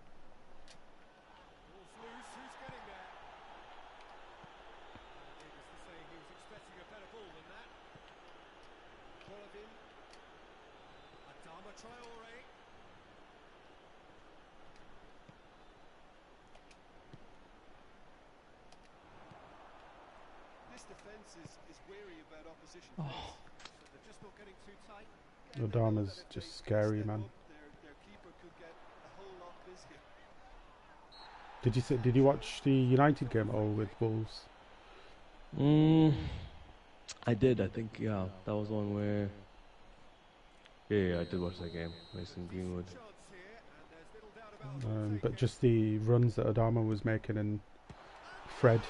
Ball's loose. Who's getting there? Needless to say, he was expecting a better ball than that. Golovin. Adama Traore. This defence is wary about opposition pace. So they're just not getting too tight. Adama's just scary, man. Their keeper could get a whole lot busier. Did you watch the United game at all with Wolves? I did. I think that was the one where. Yeah, I did watch that game. Mason Greenwood. Chance here, and there's little doubt about a goal But taken. just the runs that Adama was making and Fred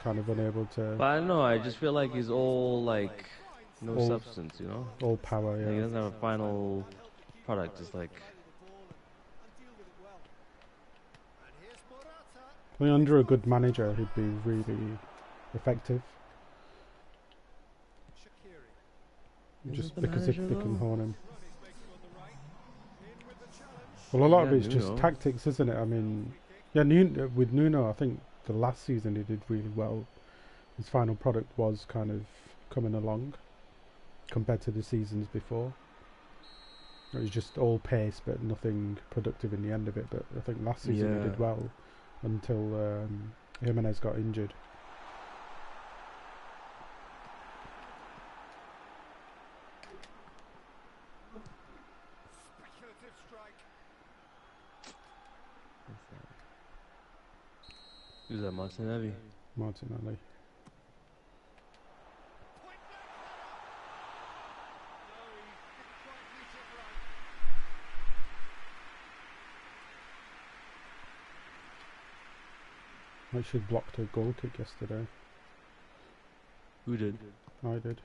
kind of unable But to. I don't know. I just feel like he's all like no All- substance, you know. All power, Like, he yeah. doesn't have a final product. It's like And deal with it well. And here's Morata. I mean, under a good manager, he'd be really effective. Shaqiri. Is Just it the because they manager, can though? hone him. Run he's making on the right. In with the challenge. Well, a lot of Yeah, it's just Nuno. tactics, isn't it? I mean, yeah, with Nuno, I think the last season he did really well. His final product was kind of coming along compared to the seasons before. It was just all pace, but nothing productive in the end of it. But I think last season he Yeah. did well until Jimenez got injured. Speculative strike. Who's that? Martinelli. Martinelli. Point blank header. No, he didn't quite reach it right. Actually blocked a goal kick yesterday. Who did? I did.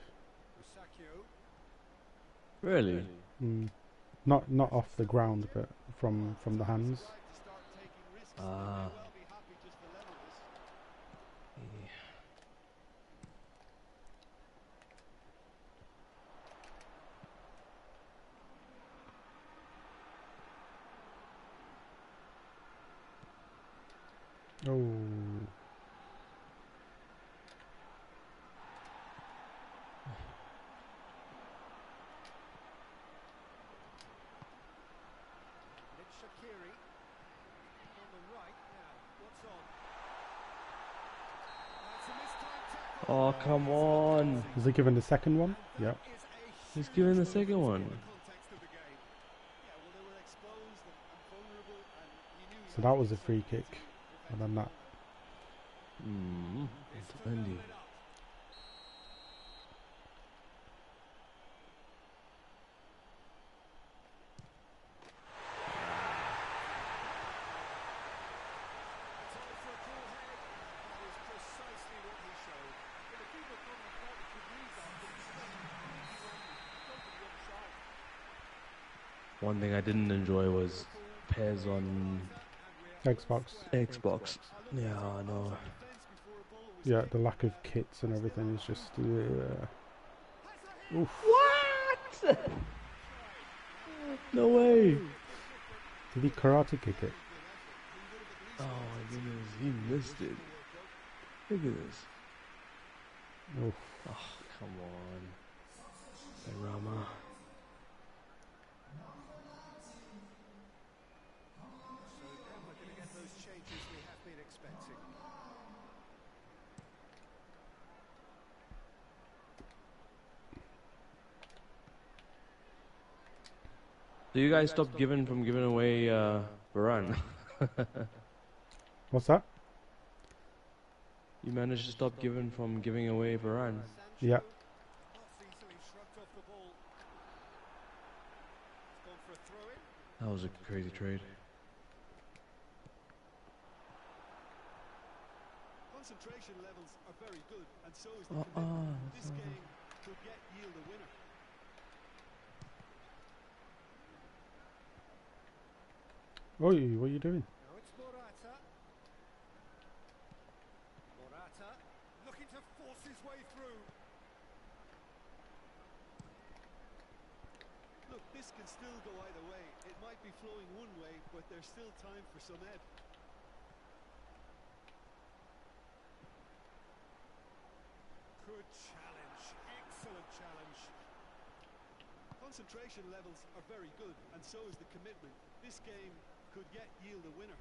Musacchio. Really? Not off the ground, but from the hands. Right to start taking risks. Ah. They may well be happy just to level this. Oh, It's Shaqiri. On the right now. What's on? That's a mistimed tackle. Oh, come on. is he given the second one? Yep. Is a He's huge giving the moment second in one. the context of the game. Yeah, well, they were exposed and vulnerable, and he knew he So had that to was do a free something kick, to and prevent then the that. goal. It's This will Andy. level it up. Time for a cool head. That is precisely what he showed. Well, the keeper probably thought he could read that, but he spent completely wrong. Gone to the other side. One thing I didn't enjoy was PES on Xbox. Xbox. Yeah, I know. Yeah, the lack of kits and everything is just. Oof. What? No way. Did he karate kick it? Oh my goodness, he missed it. Look at this. Oof. Oh, come on. Rama. So now we're going to get those changes we have been expecting. So you guys stopped giving away Varane. What's that? You managed to stop giving away Varane. Yeah. Not easily shrugged off the ball. It's gone for a throw-in. That was a crazy trade. Concentration levels are very good, and so is the commitment. This game could yield a winner. Oi, what are you doing? Now it's Morata. Morata looking to force his way through. Look, this can still go either way. It might be flowing one way, but there's still time for some ebb. Good challenge. Excellent challenge. Concentration levels are very good, and so is the commitment. This game could yield a winner.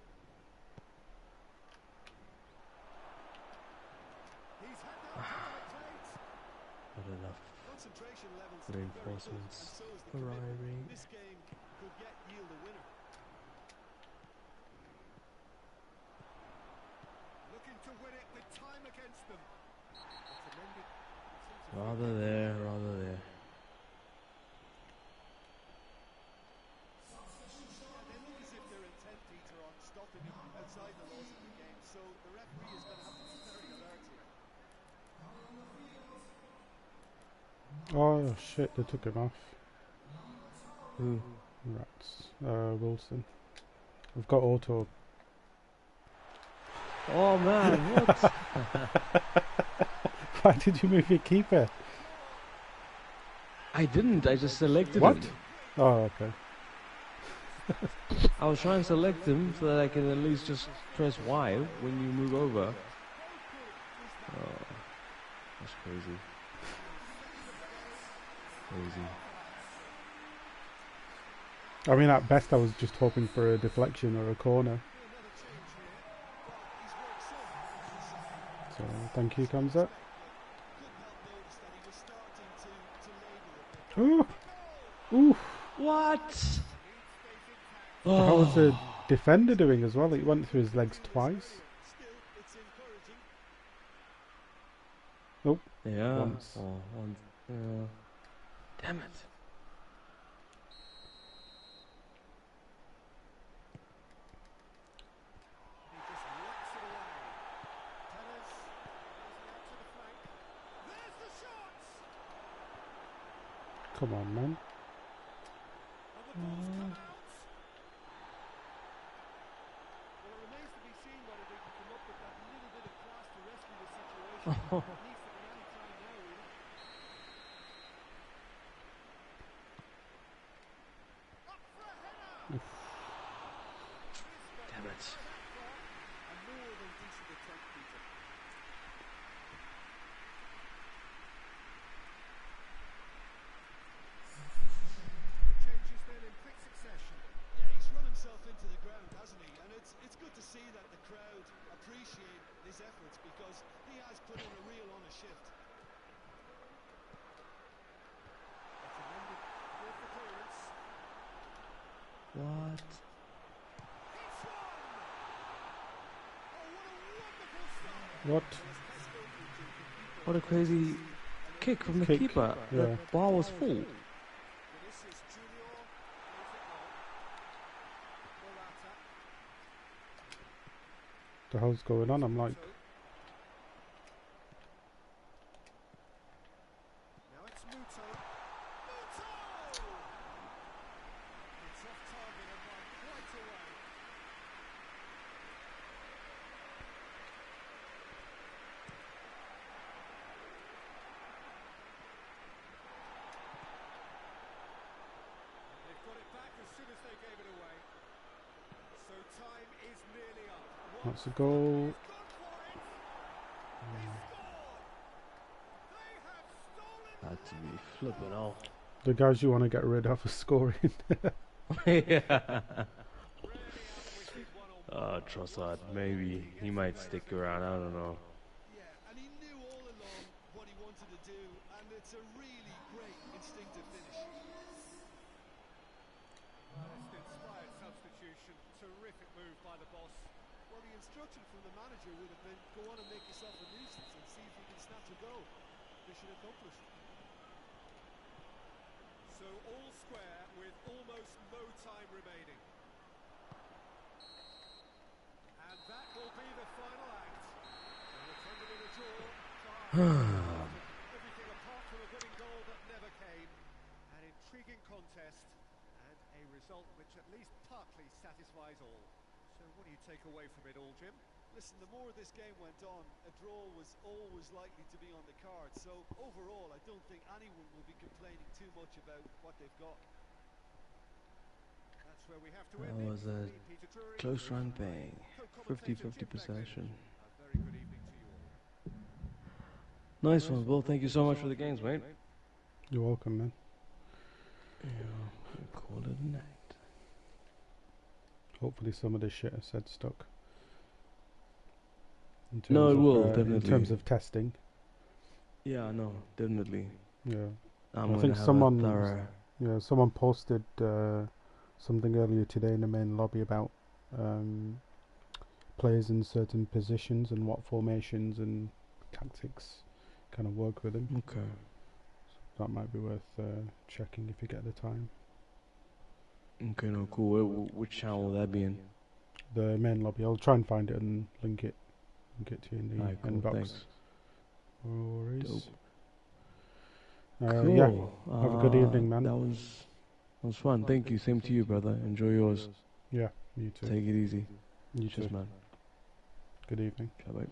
He's had that rotate. Not enough Concentration levels are very good, and reinforcements so is the commitment. arriving. This game could yield a winner. Looking to win it with time against them. Rather there, rather there. They look as if they're intent, Peter, on stopping him outside the laws of the game, so the referee is going to have to be very alert here. Oh shit, they took him off. Who? Rats. Wilson. We've got auto. Oh man, what? Why did you move your keeper? I didn't, I just selected What? him. Oh, okay. I was trying to select him so that I can at least just press Y when you move over. Oh, that's crazy. Crazy. I mean, at best I was just hoping for a deflection or a corner. So, thank you, comes up. Ooh! Ooh! What? So how was the defender doing as well? It went through his legs twice. Nope. Yeah. Once. Oh, once. Yeah. Damn it. Come on, man. Well, it remains to be seen whether they can come up with that little bit of class to rescue the situation. It needs to be any time now, really. Up for a header! Damn it. A more than decent attempt, Peter. Changes then in quick succession. Yeah, he's run himself into the ground, hasn't he? And it's good to see that the crowd appreciate his efforts because he has put in a real honest shift. With the clearance. What? It's one! Oh, What? what a wonderful start! What a crazy kick from the Kick, keeper. yeah. The bar was full. Vinicius Junior plays it on. Morata. The hell's going on? I'm like, Now it's Muto. Muto! It's off target and by quite a way. They've got it back as soon as they gave it away. So time is nearly up. That's a goal. Had to be flipping off. The guys you want to get rid of are scoring. Yeah. Trossard, maybe he might stick around. I don't know. Yeah, and he knew all along what he wanted to do, and it's a really great instinctive finish. Inspired substitution, terrific move by the boss. Well, the instruction from the manager would have been, go on and make yourself a nuisance and see if you can snatch a goal. Mission accomplished. So all square with almost no time remaining. And that will be the final act. And it's ended in a draw. Everything apart from a winning goal that never came. An intriguing contest and a result which at least partly satisfies all. So what do you take away from it all, Jim? Listen, the more this game went on, a draw was always likely to be on the card. So overall, I don't think anyone will be complaining too much about what they've got. That's where we have to end. That was a close run bang. 50-50 possession. A very good evening to you all. Nice one, Bill. Thank you so much for the games, mate. You're welcome, man. Yeah, we'll call it a night. Hopefully some of this shit I said stuck. No, it will, definitely. In terms of testing. Yeah, no, definitely. Yeah. I think someone posted something earlier today in the main lobby about players in certain positions and what formations and tactics kind of work with them. Okay. So that might be worth checking if you get the time. Okay, no, cool. Which channel will that be in? The main lobby. I'll try and find it and link it to you in the cool, inbox. thanks. No worries. Cool. Yeah. Have a good evening, man. That was fun. Thank you. Same to you, brother. Enjoy yours. Yeah, you too. Take it easy. You Cheers, too. man. Good evening. Bye-bye.